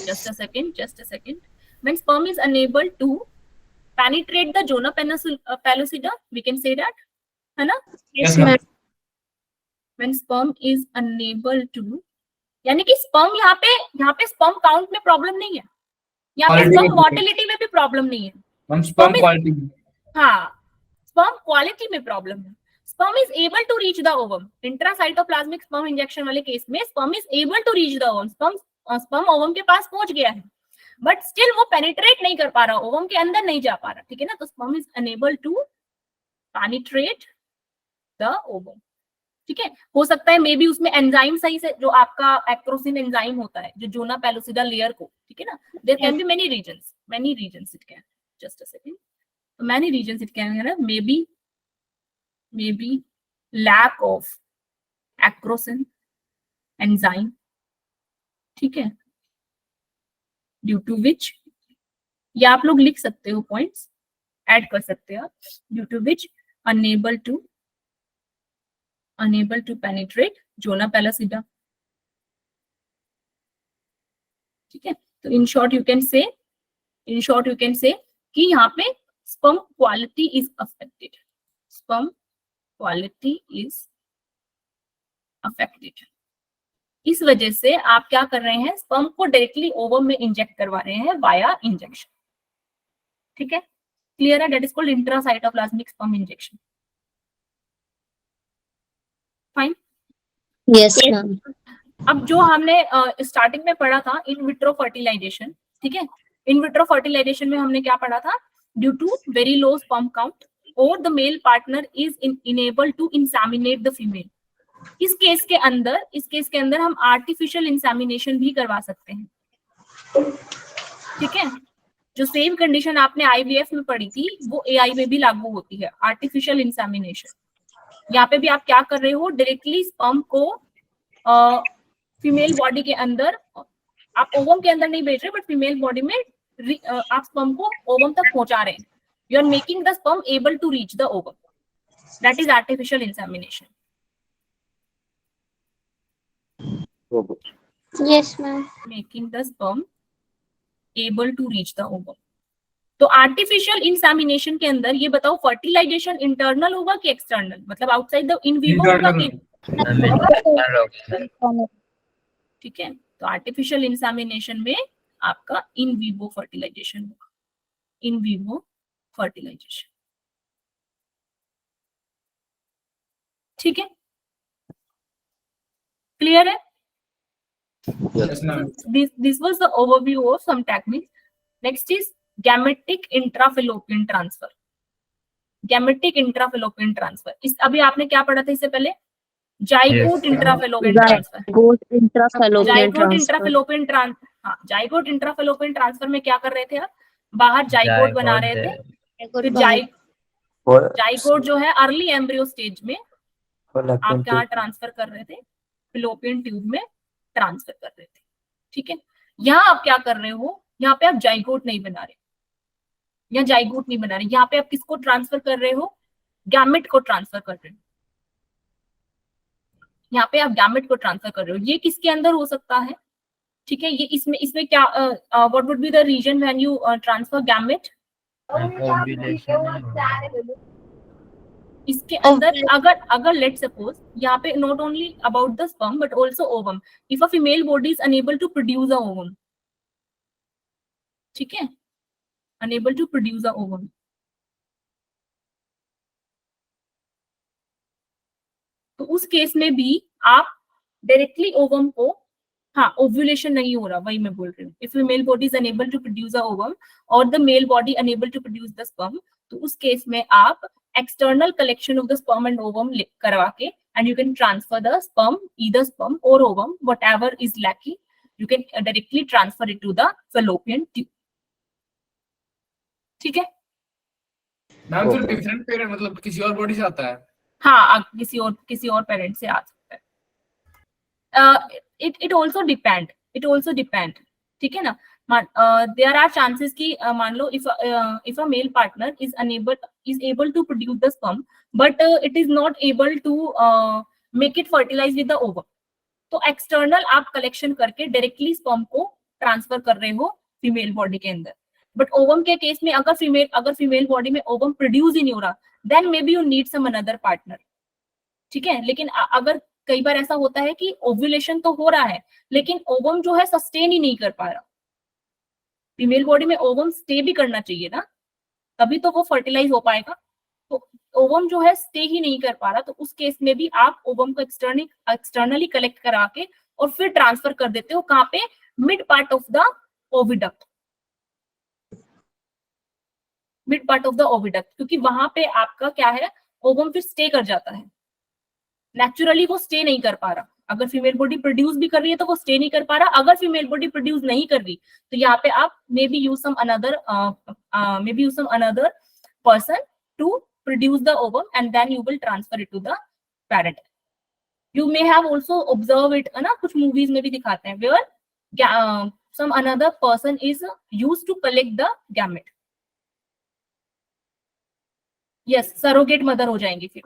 just a second, when sperm is unable to penetrate the zona pellucida, we can say that, है ना? Yes ma'am. When sperm is unable to यानी कि sperm यहाँ पे sperm count में problem नहीं है, यहाँ पे Quality स्पर्म में- मोटिलिटी में भी प्रॉब्लम नहीं है। Ma'am sperm Sperm is- quality हाँ, स्पर्म क्वालिटी में प्रॉब्लम है। Sperm is able to reach the ovum. Intracytoplasmic sperm injection वाले केस में sperm is able to reach the ovum, sperm ovum के पास पहुंच गया है, बट स्टिल वो पेनिट्रेट नहीं कर पा रहा, ओवम के अंदर नहीं जा पा रहा, ठीक है ना। तो sperm is unable to penetrate the ovum, ठीक है। हो सकता है मे बी उसमें एंजाइम सही से, जो आपका एक्रोसिन एंजाइम होता है जो जोना पेलोसिडा लेयर को, ठीक है ना, there can be many reasons it can, just a second, many regions it can have maybe lack of acrosin enzyme, ठीक है, due to which, या आप लोग लिख सकते हो पॉइंट्स ऐड कर सकते हो, due to which unable to penetrate zona pellucida, ठीक है। तो in short you can say कि यहाँ पे sperm quality is affected, sperm quality is affected। इस वजह से आप क्या कर रहे हैं, स्पर्म को डायरेक्टली ओवम में इंजेक्ट करवा रहे हैं वाया इंजेक्शन, ठीक है, क्लियर है। That is called intracytoplasmic sperm injection, fine. Yes ma'am. अब जो हमने स्टार्टिंग में पढ़ा था इन विट्रो फर्टिलाइजेशन, ठीक है, इन विट्रो फर्टिलाइजेशन में हमने क्या पढ़ा था, due to very low sperm count और the male partner is unable to inseminate the female. इस केस के अंदर हम आर्टिफिशियल इंसेमिनेशन भी करवा सकते हैं, ठीक है। जो सेम कंडीशन आपने आईवीएफ में पढ़ी थी वो एआई में भी लागू होती है, आर्टिफिशियल इंसेमिनेशन। यहाँ पे भी आप क्या कर रहे हो, डायरेक्टली स्पर्म को फीमेल बॉडी के अंदर, आप ओवम के अंदर नहीं भेज रहे, बट फीमेल बॉडी में आप स्पर्म को ओवम तक पहुंचा रहे हैं। You are making the sperm able to reach the ovum, that is artificial insemination. Yes ma'am. Making the sperm able to reach the ovum. तो आर्टिफिशियल इंसेमिनेशन के अंदर ये बताओ, फर्टिलाइजेशन इंटरनल होगा कि एक्सटर्नल, मतलब आउटसाइड द इन विवो होगा कि, ठीक है। तो आर्टिफिशियल इंसेमिनेशन में आपका इन विवो फर्टिलाइजेशन होगा, इन विवो फर्टिलाइजेशन, ठीक है, क्लियर है। Yes, ma'am. This was the overview of some techniques. Next is gametic intrafallopian transfer. Gametic intrafallopian transfer. इस अभी आपने क्या पढ़ा था इससे पहले, zygote intrafallopian transfer. Zygote intrafallopian transfer में क्या कर रहे थे आप, बाहर जाइगोट बना रहे थे, फिर जाइगोट जो है अर्ली एम्ब्रियो स्टेज में आप क्या ट्रांसफर कर रहे थे, फिलोपियन ट्यूब में ट्रांसफर कर रहे थे, ठीक है। यहाँ आप क्या कर रहे हो, यहाँ पे आप जाइगोट नहीं बना रहे, यहाँ पे आप किसको ट्रांसफर कर रहे हो, गैमेट को ट्रांसफर कर रहे हो, यहाँ पे आप गैमेट को ट्रांसफर कर रहे हो। ये किसके अंदर हो सकता है, ठीक है, ये इसमें क्या, what would be the reason when you transfer gamete, इसके अंदर अगर लेट सपोज यहाँ पे not only about the sperm but also ovum, if a female body is unable to produce a ovum, ठीक है, unable to produce a ovum, तो उस case में भी आप डायरेक्टली ओवम को, हाँ, ओव्यूलेशन नहीं हो रहा, वही मैं बोल रही हूँ, if female body is unable to produce a ovum और the male body unable to produce the sperm, तो उस केस में आप external collection of the sperm and ovum करवा के, and you can transfer the sperm, either sperm or ovum, whatever is lacking, you can directly transfer it to the fallopian tube, ठीक है। Ma'am फिर different parent मतलब किसी और body से आता है, हाँ, किसी और पेरेंट से आ सकता है। इट ऑल्सो डिपेंड, ठीक है ना। देयर आर चांसेस कि मान लो if a male partner is able to produce the sperm but it is not able to make it fertilise with the ovum, तो एक्सटर्नल आप कलेक्शन करके डायरेक्टली स्पर्म को ट्रांसफर कर रहे हो फीमेल बॉडी के अंदर। बट ओवम के केस में अगर फीमेल बॉडी में ओवम प्रोड्यूस ही नहीं हो रहा, then may be you need some another partner, ठीक है। लेकिन अगर कई बार ऐसा होता है कि ओव्यूलेशन तो हो रहा है लेकिन ओवम जो है सस्टेन ही नहीं कर पा रहा। फीमेल बॉडी में ओवम स्टे भी करना चाहिए ना, तभी तो वो फर्टिलाइज हो पाएगा। तो ओवम जो है स्टे ही नहीं कर पा रहा, तो उस केस में भी आप ओवम को एक्सटर्नली कलेक्ट करा के और फिर ट्रांसफर कर देते हो कहाँ पे, mid part of the oviduct, mid part of the oviduct, क्योंकि वहां पे आपका क्या है, ओवम फिर स्टे कर जाता है। नेचुरली वो स्टे नहीं कर पा रहा। अगर फीमेल बॉडी प्रोड्यूस भी कर रही है तो वो स्टे नहीं कर पा रहा। अगर फीमेल बॉडी प्रोड्यूस नहीं कर रही तो यहाँ पे आप may be use some another person to produce the ovum and then you will transfer it to the parent. You may have also observed it, है ना, कुछ movies में भी दिखाते हैं where some another person is used to collect the gamete. Yes, surrogate mother हो जाएंगी, फिर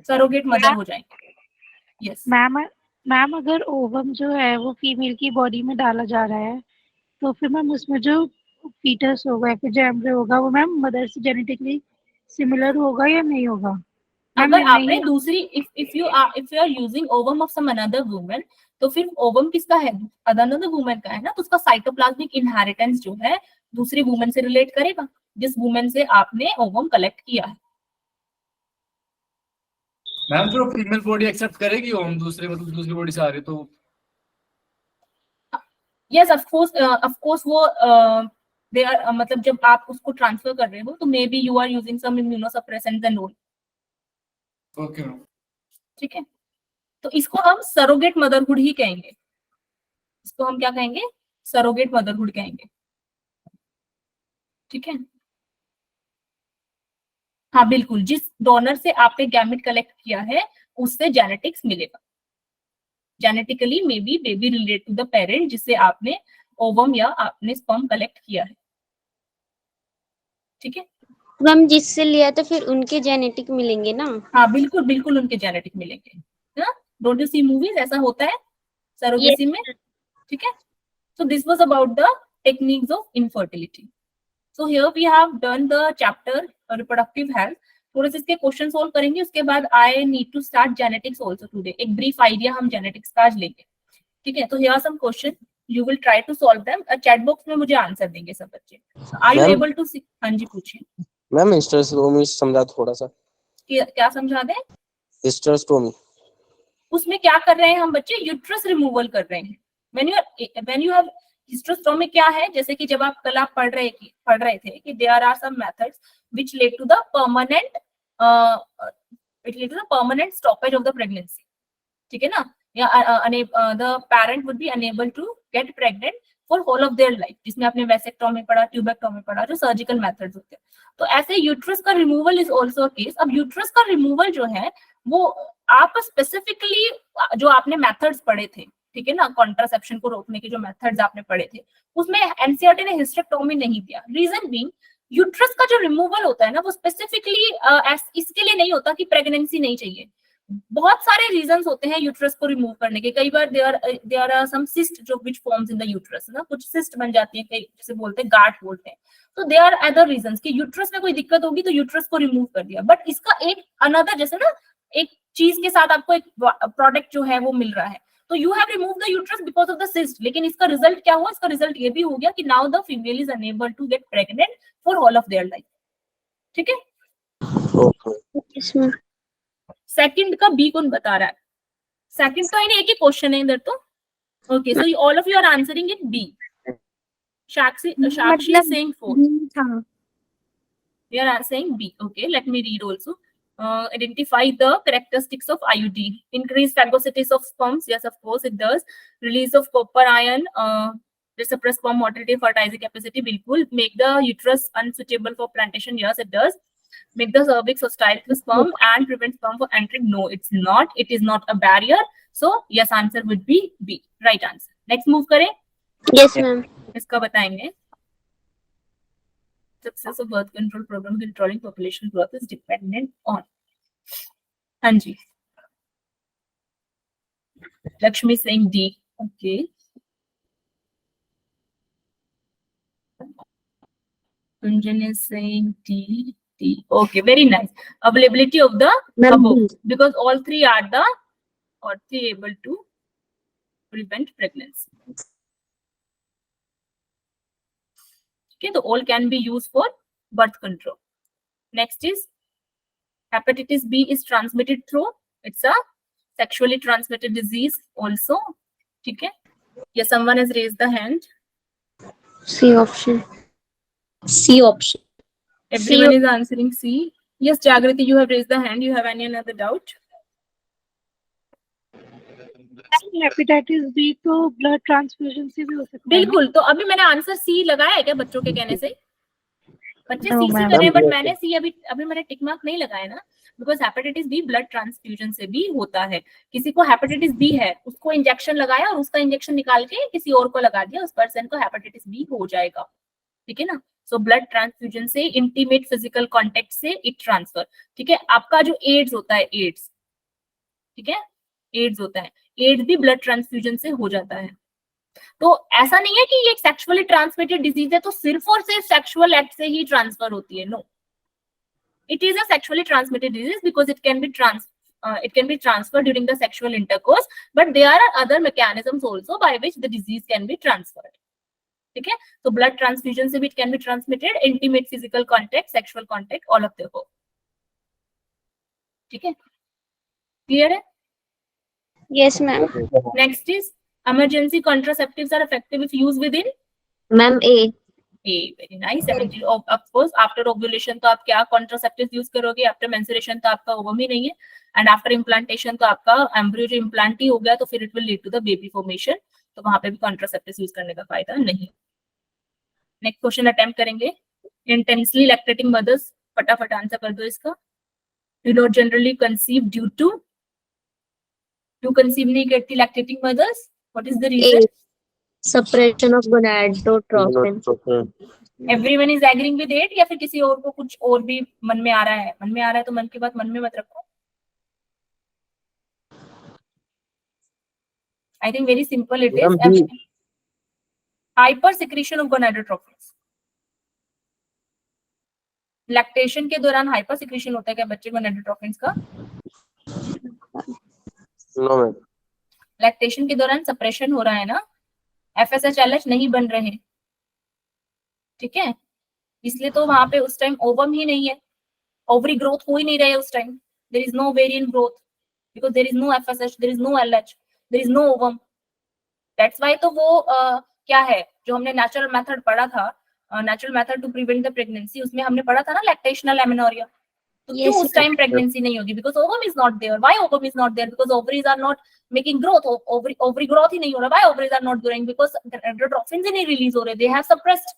surrogate mother हो जाएंगी। Yes. मैम अगर ओवम जो है वो फीमेल की बॉडी में डाला जा रहा है तो फिर मैम उसमें जो फीटस होगा या फिर जो एम्ब्रियो होगा वो मैम मदर से जेनेटिकली सिमिलर होगा या नहीं होगा? अगर आपने दूसरी if you are using ovum of some another woman, तो फिर ओवम किसका है, अनदर वुमन का है ना, तो उसका साइटोप्लाज्मिक इनहेरिटेंस जो है दूसरी वुमन से रिलेट करेगा जिस वुमन से आपने ओवम कलेक्ट किया है। मैम जो फीमेल बॉडी एक्सेप्ट करेगी ओवम दूसरी बॉडी से आ रही तो यस ऑफ कोर्स वो दे आर मतलब जब आप उसको ट्रांसफर कर रहे हो तो may be you are using some immunosuppressants and all. Okay ma'am, ठीक है, तो इसको हम सरोगेट मदरहुड ही कहेंगे। इसको हम क्या कहेंगे, सरोगेट मदरहुड कहेंगे। ठीक है, हाँ बिल्कुल, जिस डोनर से आपने गैमेट कलेक्ट किया है उससे जेनेटिक्स मिलेगा। Genetically may be baby relate to the parent जिससे आपने ओवम या आपने स्पर्म कलेक्ट किया है। ठीक है मैम, जिससे लिया तो फिर उनके जेनेटिक मिलेंगे ना? हाँ बिल्कुल बिल्कुल उनके जेनेटिक मिलेंगे। डोंट यू सी मूवीज, ऐसा होता है सरोगेसी में। ठीक है, so this was about the techniques of infertility. So here we have done the chapter reproductive health. थोड़े से इसके क्वेश्चन सोल्व करेंगे, उसके बाद I need to start genetics also today. एक ब्रीफ आइडिया हम जेनेटिक्स का आज लेंगे। ठीक है, तो here are some question, you will try to solve them. Chat box में मुझे आंसर देंगे सब बच्चे। Are you able to see? हाँ जी पूछिए मैम। हिस्टेरोस्टोमी समझा थोड़ा सा। क्या समझा दें? हिस्टेरोस्टोमी उसमें क्या कर रहे हैं हम बच्चे, यूट्रस रिमूवल कर रहे हैं। व्हेन यू हैव हिस्टेरोस्टोमी क्या है, जैसे कि जब आप कल आप पढ़ रहे थे कि there are some methods which lead to the permanent stoppage of the pregnancy. ठीक है ना, या the parent would be unable to get pregnant for whole of their life, जिसमें आपने वैसेक्टोमी पढ़ा, ट्यूबेक्टोमी पढ़ा, जो सर्जिकल मेथड्स होते हैं। तो ऐसे यूट्रस का removal is also a case. अब यूट्रस का रिमूवल जो है वो आप स्पेसिफिकली जो आपने मेथड्स पढ़े थे, ठीक है ना, कॉन्ट्रासेप्शन को रोकने के जो मेथड्स आपने पढ़े थे, उसमें एनसीईआरटी ने हिस्टेरेक्टोमी नहीं दिया। रीजन बीइंग, यूट्रस का जो रिमूवल होता है ना वो स्पेसिफिकली इसके लिए नहीं होता कि प्रेगनेंसी नहीं चाहिए। बहुत सारे रीजंस होते हैं यूट्रस को रिमूव करने के। कई बार देयर आर सम सिस्ट जो which forms in the uterus, ना कुछ सिस्ट बन जाती है, कई जैसे बोलते हैं गांठ बोलते हैं। तो देयर आर अदर रीजंस कि यूट्रस में कोई दिक्कत होगी तो यूट्रस को रिमूव कर दिया। बट इसका एक अनदर, जैसे ना एक चीज के साथ आपको एक प्रोडक्ट जो है वो मिल रहा है, तो you have remove the uterus because of the cyst. लेकिन इसका रिजल्ट क्या हुआ, इसका रिजल्ट ये भी हो गया कि now the female is unable to get pregnant for whole of their life. ठीक है, सेकंड का बी कौन बता रहा है? सेकंड तो एक ही क्वेश्चन है इधर तो। Okay, so all of you are answering it B. Shakshi is saying 4. We are saying B. Okay, let me read also. Identify the characteristics of IUD. Increased phagocytosis of sperms. Yes, of course it does. Release of copper ion. Suppress sperm motility, fertilizing capacity. Bilkul. Make the uterus unsuitable for plantation. Yes, it does. Make the cervix hostile to sperm and prevent sperm from entering. No, it's not. It is not a barrier. So yes, answer would be B. Right answer. Next move करें. Yes, ma'am. इसका बताएंगे। Success of birth control program controlling population growth is dependent on. हाँ जी, Lakshmi saying D. Okay. Kunjan is saying D. Okay, very nice. Availability of the above, because all three are the or be able to prevent pregnancy. Okay, so all can be used for birth control. Next is hepatitis B is transmitted through, it's a sexually transmitted disease also. Okay, yes, someone has raised the hand. C option. C option. Everyone is answering C. Yes, Jagriti, you have raised the hand. You have any another doubt? Hepatitis B तो blood transfusion से भी हो सकता है ना? बिल्कुल, तो अभी मैंने आंसर सी लगाया है क्या बच्चों के कहने से? बच्चे No, सी से ma'am. करे, बट Ma'am, मैंने सी अभी मैंने टिक मार्क नहीं लगाया ना, because hepatitis B blood transfusion से भी होता है. किसी को हेपेटाइटिस बी है, उसको इंजेक्शन लगाया और उसका इंजेक्शन निकाल के किसी और को लगा दिया, उस पर्सन को हेपेटाइटिस बी हो जाएगा. ठीक है ना? सो ब्लड ट्रांसफ्यूजन से, इंटीमेट फिजिकल कांटेक्ट से इट ट्रांसफर. ठीक है, आपका जो एड्स होता है, एड्स, ठीक है, एड्स होता है, एड्स भी ब्लड ट्रांसफ्यूजन से हो जाता है. तो ऐसा नहीं है कि ये एक सेक्सुअली ट्रांसमिटेड डिजीज है तो सिर्फ और सिर्फ सेक्सुअल एक्ट से ही ट्रांसफर होती है. No, it is a sexually transmitted disease because it can be transferred during the sexual intercourse, but there are other mechanisms also by which the disease can be transferred. ठीक है, तो blood transfusion से भी it can be transmitted, intimate physical contact, sexual contact, all of the above. ठीक है, clear है? Yes, ma'am. Next is emergency contraceptives are effective if used within Ma'am, A. A. Very nice. Of course, after ovulation तो आप क्या contraceptives use करोगे? After menstruation तो आपका ovum ही नहीं है, and after implantation तो आपका embryo जो implant ही हो गया तो फिर it will lead to the baby formation. तो वहां पे भी contraceptives use करने का फायदा नहीं. नेक्स्ट क्वेश्चन अटेम्प्ट करेंगे. Intensely lactating mothers, फटाफट आंसर कर दो इसका. Do not generally conceive due to, क्यों conceive नहीं करती lactating mothers? What is the reason? A. Suppression of gonadotropin. Everyone is agreeing with it या फिर किसी और को कुछ और भी मन में आ रहा है? मन में आ रहा है तो मन की बात मन में मत रखो. I think very simple it is. Ma'am, B. Hyper secretion of gonadotropins. Lactation के दौरान हाइपर सिक्रेशन होता है क्या बच्चे gonadotropins का? No, ma'am. लैक्टेशन के दौरान सप्रेशन हो रहा है ना, FSH LH नहीं बन रहे. ठीक है, इसलिए तो वहां पे उस टाइम ओवम ही नहीं है, ओवरी ग्रोथ हो ही नहीं रहा है उस time. There is no variant growth because there is no FSH, there is no LH, there is no ovum. That's why तो वो क्या है जो हमने नेचुरल मेथड पढ़ा था, natural method to prevent the pregnancy, उसमें हमने पढ़ा था ना लैक्टेशनल एमेनोरिया. तो क्यों उस टाइम प्रेगनेंसी नहीं होगी? Because ovum is not there. Why ovum is not there? Because ovaries are not making growth. Ovary growth ही नहीं हो रहा. Why ovaries are not growing? Because gonadotropins ही नहीं रिलीज हो रहे. They have suppressed,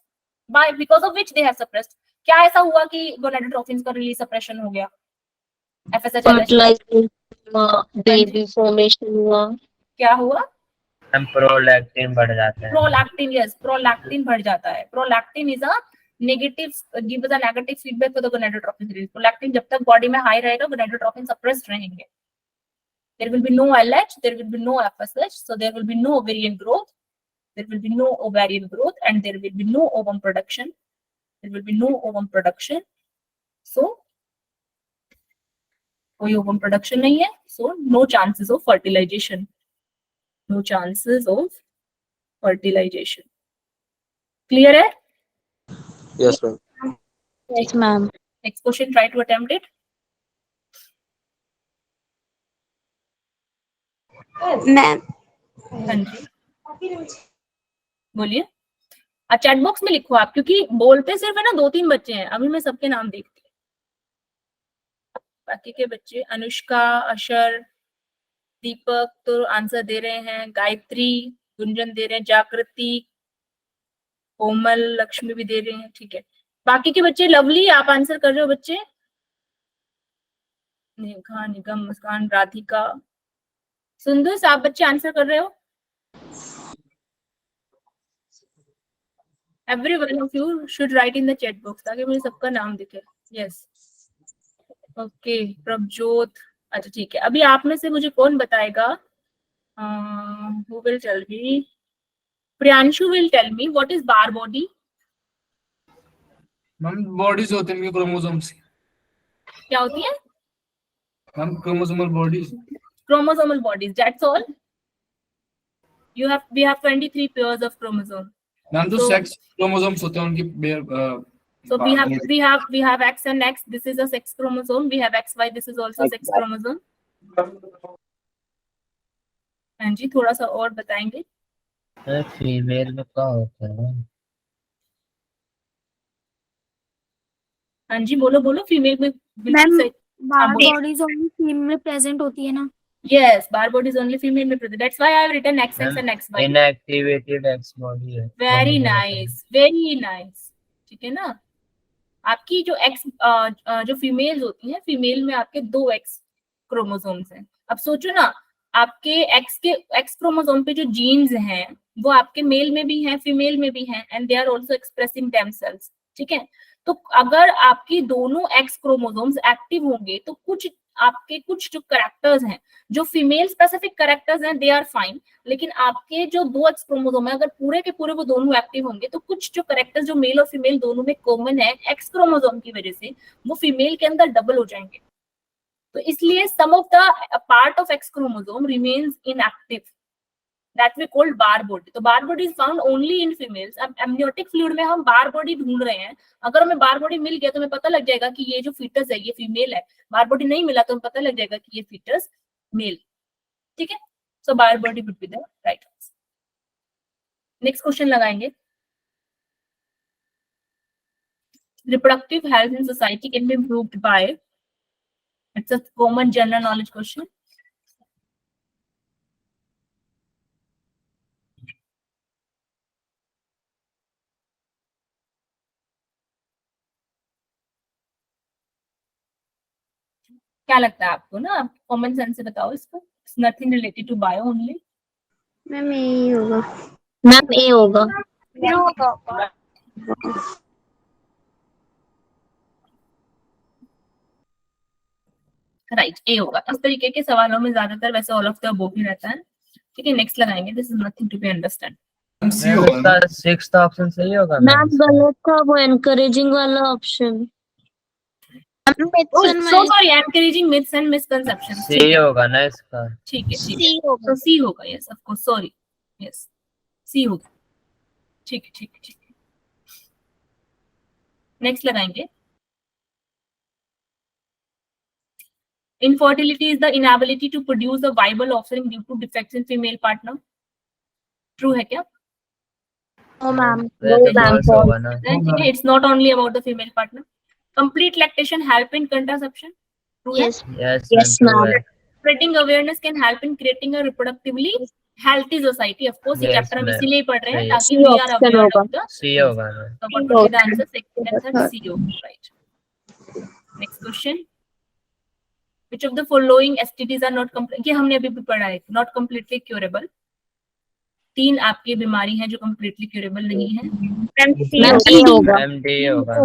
by because of which they have suppressed. क्या ऐसा हुआ कि gonadotropins का रिलीज सप्रेशन हो गया? FSH Fertilization, baby formation हुआ. क्या हुआ? हम प्रोलैक्टिन बढ़ जाते हैं. प्रोलैक्टिन, यस, प्रोलैक्टिन बढ़ जाता है. Prolactin is a negative, gives a negative feedback for the gonadotropin release. Prolactin जब तक बॉडी में हाई रहेगा gonadotropin सप्रेस्ड रहेंगे. There will be no LH, there will be no FSH, so there will be no ovarian growth. There will be no ovarian growth and there will be no ovum production. There will be no ovum production. So कोई ovum production नहीं है, so no chances of fertilization. No chances of fertilization. Clear है? Yes, ma'am. Yes, ma'am. Next question, try to attempt it. Ma'am. हाँ जी, बोलिए. Chat box में लिखो आप, क्योंकि बोलते सिर्फ है ना 2-3 बच्चे हैं. अभी मैं सबके नाम देखती हूँ. बाकी के बच्चे अनुष्का, अशर, दीपक तो आंसर दे रहे हैं, गायत्री, गुंजन दे रहे हैं, जागृति, कोमल, लक्ष्मी भी दे रहे हैं. ठीक है, बाकी के बच्चे, लवली आप आंसर कर रहे हो बच्चे? नेहा, निगम, मुस्कान, राधिका, सुंदर, आप बच्चे आंसर कर रहे हो? Everyone of you should write in the chat box ताकि मुझे सबका नाम दिखे. Yes. ओके, प्रभजोत. अच्छा ठीक है, अभी आप में से मुझे कौन बताएगा? Who will tell me? Priyanshu will tell me what is bar body. Ma'am bodies होते हैं क्रोमोसोम्स. क्या होती है? Ma'am chromosomal bodies. chromosomal bodies. That's all. We have 23 pairs of chromosome. Ma'am तो So- सेक्स क्रोमोसोम्स होते हैं उनकी So we have X and X. This is a sex chromosome. We have XY. This is also sex chromosome. हाँ जी, थोड़ा सा और बताएंगे. Female में क्या होता है? हाँ जी, बोलो बोलो. फीमेल में बिल्कुल मैम, सही. बार बोलो. बॉडीज ओनली फीमेल में प्रेजेंट होती है ना. Yes, bar body is only female में present. That's why I have written XX and XY. Inactivated x body है. Very nice, very nice. ठीक है ना. आपकी जो एक्स जो फीमेल्स होती हैं, फीमेल में आपके 2 एक्स क्रोमोसोम्स हैं. अब सोचो ना, आपके एक्स क्रोमोसोम पे जो जीन्स हैं वो आपके मेल में भी हैं, फीमेल में भी हैं, and they are also expressing themselves. ठीक है. तो अगर आपकी दोनों एक्स क्रोमोसोम्स एक्टिव होंगे तो कुछ जो कैरेक्टर्स हैं, जो फीमेल स्पेसिफिक कैरेक्टर्स हैं, दे आर फाइन. लेकिन आपके जो 2 एक्स क्रोमोसोम है, अगर पूरे के पूरे वो दोनों एक्टिव होंगे तो कुछ जो कैरेक्टर्स जो मेल और फीमेल दोनों में कॉमन है एक्स क्रोमोसोम की वजह से, वो फीमेल के अंदर डबल हो जाएंगे. तो इसलिए some of the part of X chromosome remains inactive. That we call bar body. तो bar body is found only in females. अब amniotic fluid में हम bar body ढूंढ रहे हैं. अगर हमें bar body मिल गया तो हमें पता लग जाएगा कि ये जो fetus है ये फीमेल है. bar body नहीं मिला तो हमें पता लग जाएगा कि ये fetus मेल. ठीक है. So bar body would be the right answer. Next question लगाएंगे. Reproductive health in society can be improved by. It's a common general knowledge question. क्या लगता है आपको ना? आप कॉमन सेंस से बताओ इसको. It's nothing related to bio only. Ma'am A होगा. मैम ए होगा. राइट, ए होगा. इस तरीके के सवालों में ज्यादातर वैसे ऑल ऑफ द अबव ही रहता है. ठीक है. नेक्स्ट लगाएंगे. This is nothing to be understand. C होगा ना. इसका 6th ऑप्शन सही होगा. मैम गलत था वो एनकरेजिंग वाला option. So sorry, encouraging myths and misconceptions. सही होगा ना इसका. ठीक है. सी होगा. तो सी होगा. Yes of course. Sorry. Yes, C होगा. ठीक है. ठीक है. ठीक है. नेक्स्ट लगाएंगे. Infertility is the inability to produce a viable offspring due to defects in female partner. True है क्या? No ma'am. होगा ना. It's not only about the female partner. Complete lactation help in contraception. True है? Yes. Yes ma'am. Spreading awareness can help in creating a reproductively healthy society. Of course, ये Yes, chapter हम ma'am. इसीलिए पढ़ रहे हैं Right. ताकि we are aware of the. सी होगा ना. So what would be the answer? Second and third, C होगा. Right. Next question. Which of the following STDs are not ये हमने अभी भी पढ़ा है. Not completely curable. 3 आपकी बीमारी हैं जो completely curable नहीं है. MD होगा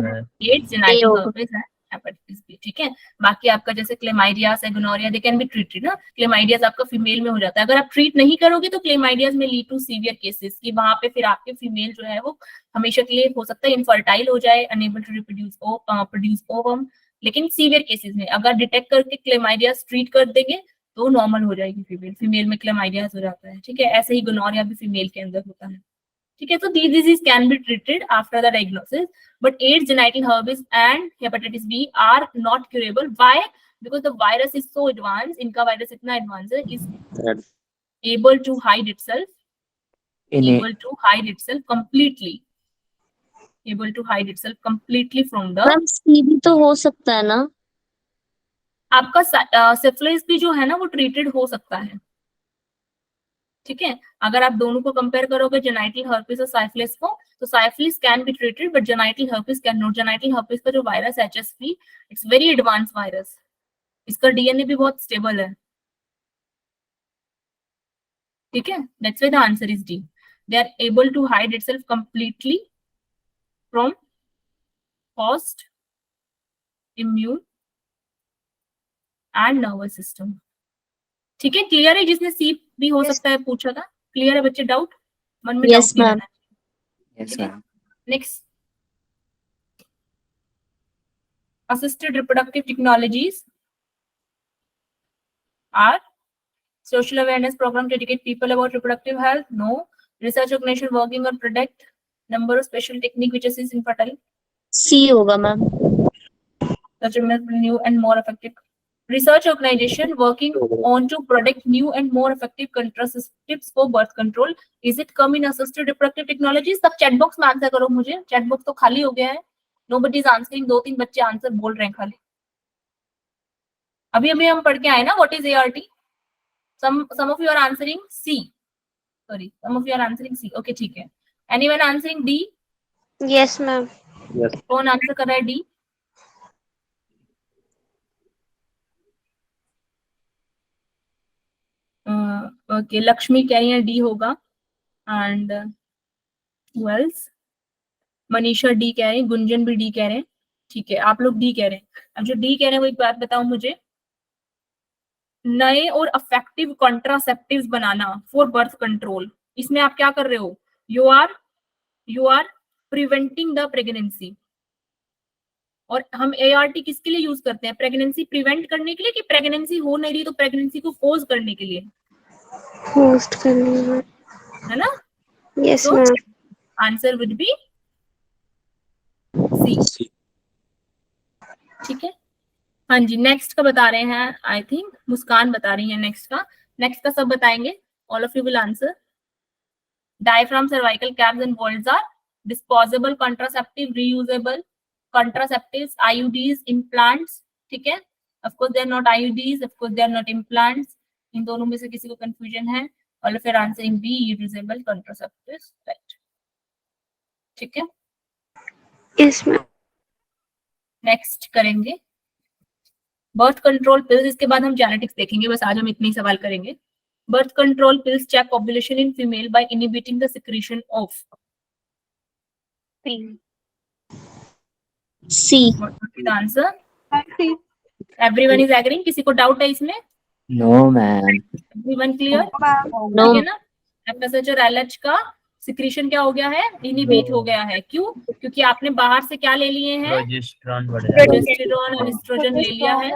ना. AIDS, genital herpes है, hepatitis B. ठीक है. बाकी आपका जैसे क्लेमाइडियास है, gonorrhoea, they can be treated ना. क्लेमाइडियास आपका फीमेल में हो जाता है. अगर आप ट्रीट नहीं करोगे तो क्लेमाइडियास में लीड टू सीवियर केसेस की वहां पे फिर आपके फीमेल जो है वो हमेशा के लिए हो सकता है इनफर्टाइल हो जाए, अनेबल टू प्रोड्यूस ओवम. लेकिन सीवियर केसेस में अगर डिटेक्ट करके क्लेमाइडियास ट्रीट कर देंगे तो नॉर्मल हो जाएगी फीमेल में क्लेमाइडियास हो जाता है. ठीक है. ऐसे ही गोनोरिया भी फीमेल के अंदर होता है. ठीक है. तो these diseases can be treated after the diagnosis, but AIDS, genital herpes and hepatitis B are not curable. Why? Because the virus is so advanced. इनका वायरस इतना एडवांस है, is able to hide itself, completely from the. Ma'am C भी तो हो सकता है ना. आपका सिफिलिस भी जो है ना वो ट्रीटेड हो सकता है. ठीक है. अगर आप दोनों को कंपेयर करोगे जेनाइटल हर्पिस और साइफिलिस को, तो syphilis can be treated but genital herpes can not. Genital herpes का जो virus HSV, it's very advance virus. इसका डीएनए भी बहुत स्टेबल है. ठीक है. That's why the answer is D. They are able to hide itself completely from host, immune and nervous system. ठीक है. क्लियर है? जिसने सी भी हो सकता है पूछा था. क्लियर है बच्चे? डाउट मन में? Yes, ma'am. Yes, ma'am. Next, assisted reproductive technologies are social awareness program to educate people about reproductive health? No. Research organization working on product number of special technique which assists in fertile. सी होगा ma'am. Such a new and more effective research organization working on to product new and more effective contraceptives for birth control. Is it come in assisted reproductive technologies? सब chat box में answer करो मुझे. Chat box तो खाली हो गया है. Nobody is answering. 2-3 बच्चे आंसर बोल रहे हैं खाली. अभी हम पढ़ के आए ना what is ART? Some of you are answering C. Sorry, some of you are answering C. Okay, ठीक है. Anyone answering D? Yes ma'am. कौन आंसर कर रहा है D? ओके, लक्ष्मी कह रही है डी होगा. एंड वेल्स मनीषा डी कह रहे हैं, गुंजन भी डी कह रहे हैं. ठीक है, आप लोग डी कह रहे हैं. अब जो डी कह रहे हैं वो एक बात बताओ मुझे, नए और इफेक्टिव कॉन्ट्रासेप्टिव्स बनाना फॉर बर्थ कंट्रोल, इसमें आप क्या कर रहे हो? You are preventing the pregnancy. और हम ART किसके लिए यूज करते हैं? प्रेगनेंसी प्रिवेंट करने के लिए कि प्रेगनेंसी हो नहीं रही तो प्रेगनेंसी को कोज करने के लिए, होस्ट करने में. है ना? यस तो ma'am. Answer would be C. ठीक है. हाँ जी, नेक्स्ट का बता रहे हैं. आई थिंक मुस्कान बता रही है नेक्स्ट का सब बताएंगे. All of you will answer. Diaphragm, cervical caps and vaults are disposable contraceptive reusable contraceptives, IUDs, implants. ठीक है. Of course they are not IUDs, of course they are not implants. इन दोनों में से किसी को कंफ्यूजन है? और फिर answering B, reusable contraceptives. Right. ठीक है. Yes ma'am. नेक्स्ट करेंगे बर्थ कंट्रोल पिल्स. इसके बाद हम जेनेटिक्स देखेंगे. बस आज हम इतने ही सवाल करेंगे. Birth control pills check ovulation in female by inhibiting the secretion of. C. What would be the answer? Everyone is agreeing? किसी को डाउट है इसमें? No ma'am. Everyone clear? No. ठीक है ना? FSH और LH का सिक्रीशन क्या हो गया है? इनहिबिट हो गया है. क्यों? क्योंकि आपने बाहर से क्या ले लिए हैं? प्रोजेस्टेरॉन बढ़ जाएगा. प्रोजेस्टेरॉन और एस्ट्रोजन ले लिया है.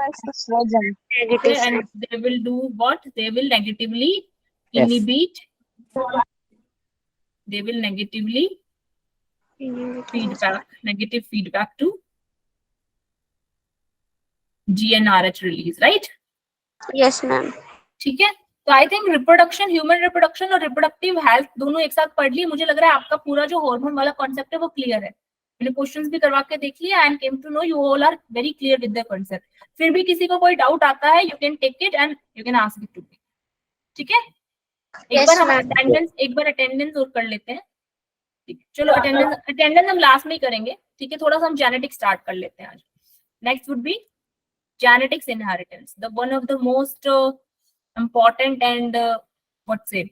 And they will do what? They will negatively inhibit. They will negatively negative feedback to GnRH release, right? Yes ma'am. ठीक है. तो I think reproduction, human reproduction और रिप्रोडक्टिव हेल्थ दोनों एक साथ पढ़ लिए. मुझे लग रहा है आपका पूरा जो हार्मोन वाला कॉन्सेप्ट है वो क्लियर है. मैंने क्वेश्चंस भी करवा के देख लिया and came to know you all are very clear with the concept. फिर भी किसी को कोई डाउट आता है, you can take it and you can ask it to me. ठीक है. एक बार अटेंडेंस और कर लेते हैं. ठीक है. चलो अटेंडेंस हम लास्ट में ही करेंगे. ठीक है. थोड़ा सा हम जेनेटिक्स स्टार्ट कर लेते हैं आज. Next would be genetics inheritance, the one of the most important and what say,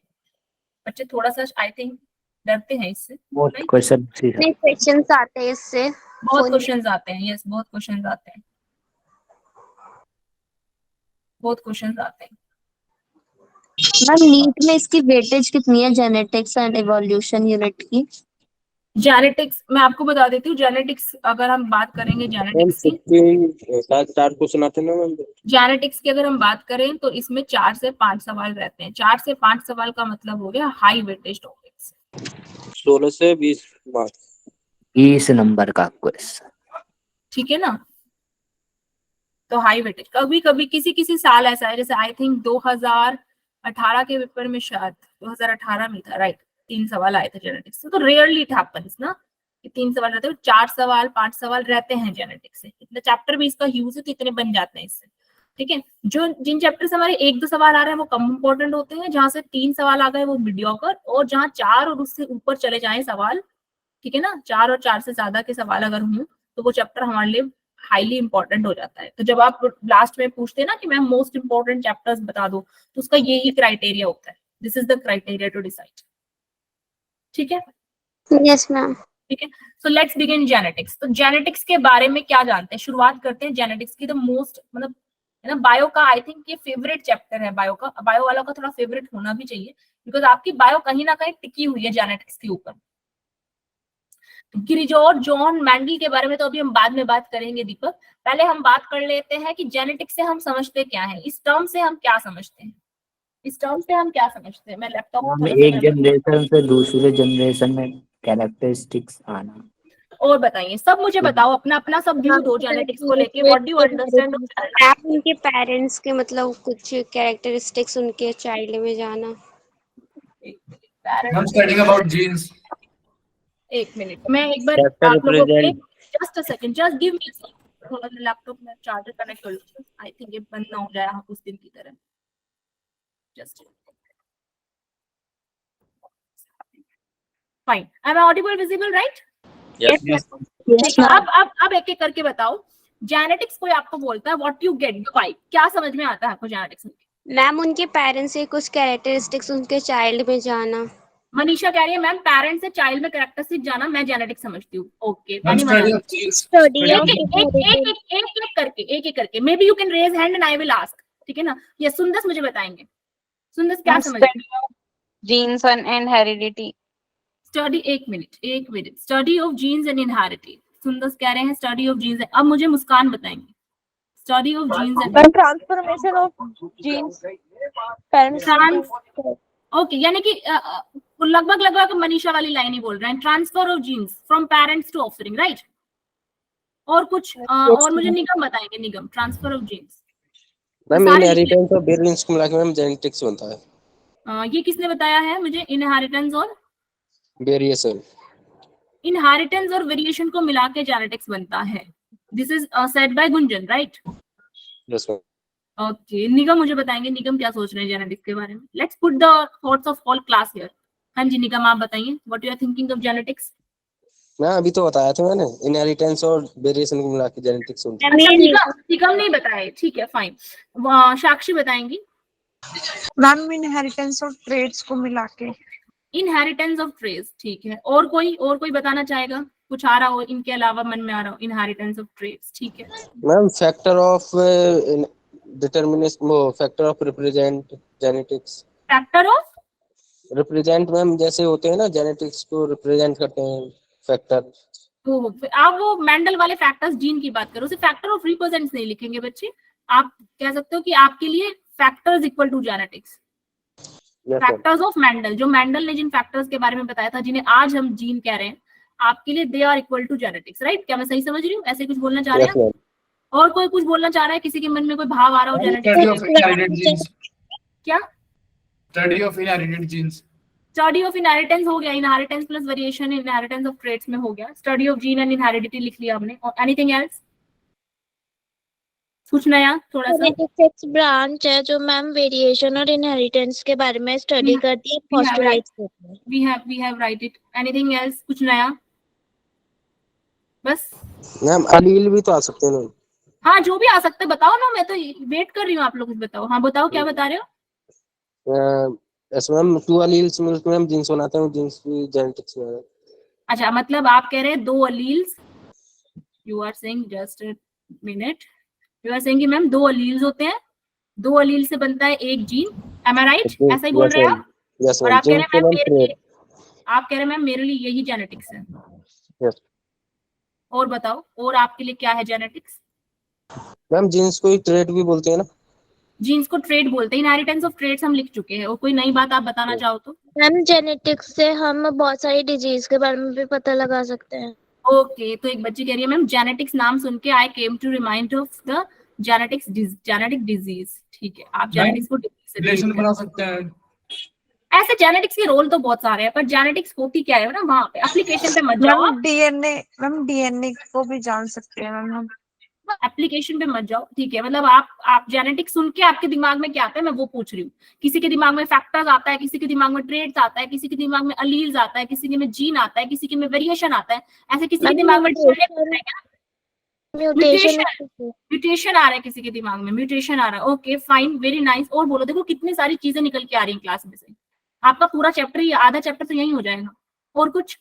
बच्चे थोड़ा सा आई थिंक डरते हैं इससे. बहुत क्वेश्चन नहीं, क्वेश्चंस आते हैं इससे. बहुत क्वेश्चंस आते हैं. यस, बहुत क्वेश्चंस आते हैं. मैम नीट में इसकी वेटेज कितनी है जेनेटिक्स एंड इवोल्यूशन यूनिट की? जेनेटिक्स मैं आपको बता देती हूँ. जेनेटिक्स अगर हम बात करेंगे जेनेटिक्स की, 4 क्वेश्चन आते हैं ना मैम. जेनेटिक्स की अगर हम बात करें तो इसमें 4 से 5 सवाल रहते हैं. 4 से 5 सवाल का मतलब हो गया हाई वेटेज टॉपिक्स. 16 से 20 मार्क्स. 20 नंबर का क्वेश्चन. ठीक है ना. तो हाई वेटेज. कभी कभी किसी साल ऐसा है, जैसे आई थिंक 2018 के पेपर में, शायद 2018 में था, राइट, 3 सवाल आए थे जेनेटिक्स से. तो रेयरली इट हैपेंस ना कि 3 सवाल रहते हैं. 4 सवाल 5 सवाल रहते हैं जेनेटिक्स से. इतना चैप्टर भी इसका ह्यूज है तो इतने बन जाते हैं इससे. ठीक है. जो जिन चैप्टर से हमारे 1-2 सवाल आ रहे हैं वो कम इंपॉर्टेंट होते हैं. जहां से 3 सवाल आ गए वो मीडियोकर. और जहां 4 और उससे ऊपर चले जाए सवाल, ठीक है ना, 4 और 4 से ज्यादा के सवाल अगर हों तो वो चैप्टर हमारे लिए हाईली इंपॉर्टेंट हो जाता है. तो जब आप लास्ट में पूछते हैं ना कि मैम मोस्ट इंपॉर्टेंट चैप्टर्स बता दो, तो उसका यही क्राइटेरिया होता है. This is the criteria to decide. ठीक है. Yes ma'am. ठीक है. So let's begin genetics. तो जेनेटिक्स के बारे में क्या जानते हैं? शुरुआत करते हैं जेनेटिक्स की. द मोस्ट मतलब है ना, बायो का आई थिंक ये फेवरेट चैप्टर है. बायो का, बायो वालों का थोड़ा फेवरेट होना भी चाहिए, बिकॉज आपकी बायो कहीं ना कहीं टिकी हुई है जेनेटिक्स के ऊपर. गिरिजॉर्ज जॉन मैंडल के बारे में तो अभी हम बाद में बात करेंगे दीपक. पहले हम बात कर लेते हैं कि जेनेटिक्स से हम समझते क्या है, इस टर्म से हम क्या समझते हैं. इस टर्म से हम क्या समझते हैं? मैं लैपटॉप हम एक जनरेशन से दूसरे जनरेशन में कैरेक्टरिस्टिक्स आना। और बताइए, सब मुझे बताओ अपना अपना सब व्यू दो जेनेटिक्स को लेके। What do you understand? आप उनके पेरेंट्स के मतलब कुछ कैरेक्टरिस्टिक्स उनके चाइल्ड में जाना। I'm studying about genes. एक मिनट, मैं एक बार Character आप लोगों के represent- just a second, just give me थोड़ा सा लैपटॉप में चार्जर कनेक्ट कर लूं। आई थिंक ये बंद ना हो जाए उस दिन की तरह। Just fine, I am audible, visible, right? Yes. अब एक एक करके बताओ। जेनेटिक्स कोई आपको बोलता है, व्हाट यू गेट बाय, क्या समझ में आता है आपको जेनेटिक्स में? मैम उनके पेरेंट्स से कुछ कैरेक्टरिस्टिक्स उनके चाइल्ड में जाना। मनीषा कह रही है मैम पेरेंट्स से चाइल्ड में कैरेक्टरिस्टिक जाना, मैं जेनेटिक्स समझती हूँ। Okay, I'm studying genes. Study Studying of genes. एक एक करके may be you can raise hand and I will ask, ठीक है ना? ये सुंदस मुझे बताएंगे। सुंदस क्या समझ? Genes and heredity. स्टडी, एक minute, study of genes and inheritance. Sundas कह रहे हैं स्टडी ऑफ जीन्स। अब मुझे मुस्कान बताएंगे study of genes and transformation of genes parents. Okay, यानी कि लगभग मनीषा वाली लाइन ही बोल रहे हैं, transfer of genes from parents to offspring, right? और कुछ और मुझे निगम बताएंगे, Nigam transfer of genes. Ma'am सारे इनहेरिटेंस और वेरिएंस को मिला के मैम जेनेटिक्स बनता है। ये किसने बताया है मुझे? इनहेरिटेंस और वेरिएशन। इनहेरिटेंस और वेरिएशन को मिला के जेनेटिक्स बनता है। This is said by Gunjan, right? Yes ma'am. Okay, Nigam मुझे बताएंगे, निगम क्या सोच रहे हैं जेनेटिक्स के बारे में? Let's put the thoughts of all class here. हाँ जी निगम, आप बताइए what you are thinking of genetics. मैं अभी तो बताया था मैंने, इनहेरिटेंस और वेरिएशन को मिला के जेनेटिक्स बनता है। निगम नहीं बताए, ठीक है फाइन। साक्षी बताएंगी। मैम इनहेरिटेंस और ट्रेड्स को मिला के। इनहेरिटेंस ऑफ ट्रेड्स, ठीक है। और कोई बताना चाहेगा? कुछ आ रहा हो इनके अलावा मन में आ रहा हो? इनहेरिटेंस ऑफ ट्रेड्स, ठीक है। Ma'am factor of determinism, factor of represent genetics. Factor of represent ma'am जैसे होते हैं ना, जेनेटिक्स को रिप्रेजेंट करते हैं फैक्टर। आप वो मेंडल वाले फैक्टर्स जीन की बात करो, सिर्फ फैक्टर ऑफ रिप्रेजेंट्स नहीं लिखेंगे बच्चे। आप कह सकते हो कि आपके लिए factors equal to genetics. Factors of Mendel, जो मेंडल ने जिन फैक्टर्स के बारे में बताया था जिन्हें आज हम जीन कह रहे हैं, आपके लिए they are equal to genetics, right? क्या मैं सही समझ रही हूँ? ऐसे कुछ बोलना चाह रहे हैं? और कोई कुछ बोलना चाह रहा है? किसी के मन में कोई भाव आ रहा हो जेनेटिक्स? क्या Study of inherited genes. Study of inheritance हो गया, inheritance plus variation inheritance of traits में हो गया। स्टडी ऑफ जीन एंड इनहेरिडिटी लिख लिया हमने। और एनीथिंग एल्स? कुछ नया थोड़ा सा? जेनेटिक्स ब्रांच है जो मैम वेरिएशन और इनहेरिटेंस के बारे में स्टडी करती है, पोस्टुलेट्स करती है। we have write it. Anything else? कुछ नया? बस मैम अलील भी तो आ सकते हैं ना। हाँ, जो भी आ सकते बताओ ना, मैं तो वेट कर रही हूँ आप लोग कुछ बताओ। हाँ बताओ, क्या बता रहे हो? यस मैम, टू अलील्स मिलकर मैम जीन्स बनाते हैं, जीन्स भी जेनेटिक्स में है। अच्छा, मतलब आप कह रहे हैं दो alleles, you are saying just a minute, you are saying कि मैम दो अलील्स होते हैं, दो अलील से बनता है एक जीन, एम आई राइट? ऐसा ही बोल रहे हैं आप? यस और मैम, आप कह रहे हैं जीन्स आप कह रहे हैं मैम मेरे लिए यही जेनेटिक्स है। यस और बताओ, और आपके लिए क्या है जेनेटिक्स? मैम, जीन्स को ही ट्रेड भी बोलते हैं ना। जीन्स को ट्रेड बोलते हैं। इनहेरिटेंस ऑफ ट्रेड्स हम लिख चुके हैं। और कोई नई बात आप बताना चाहो तो? मैम जेनेटिक्स से हम बहुत सारी डिजीज के बारे में भी पता लगा सकते हैं। ओके, तो एक बच्ची कह रही है मैम जेनेटिक्स नाम सुन के I came to remind of the genetic disease. ठीक है, आप जेनेटिक्स को रिलेशन बना सकते हैं। ऐसे जेनेटिक्स के रोल तो बहुत सारे हैं, पर जेनेटिक्स होती क्या है ना, वहां पे एप्लीकेशन पे मत जाओ। डीएनए को भी जान सकते हैं मैम हम। एप्लीकेशन पे मत जाओ, ठीक है? मतलब आप जेनेटिक्स सुन के आपके दिमाग में क्या आता है मैं वो पूछ रही हूँ। किसी के दिमाग में फैक्टर्स आता है, किसी के दिमाग में ट्रेड्स आता है, किसी के दिमाग में अलील्स आता है, किसी के में जीन आता है, किसी के में वेरिएशन आता है। ऐसे किसी के दिमाग में म्यूटेशन आ रहा है, किसी के दिमाग में म्यूटेशन आ रहा है। Okay fine, very nice. और बोलो, देखो कितनी सारी चीजें निकल के आ रही है क्लास में से। आपका पूरा चैप्टर, आधा चैप्टर तो यही हो जाएगा। और कुछ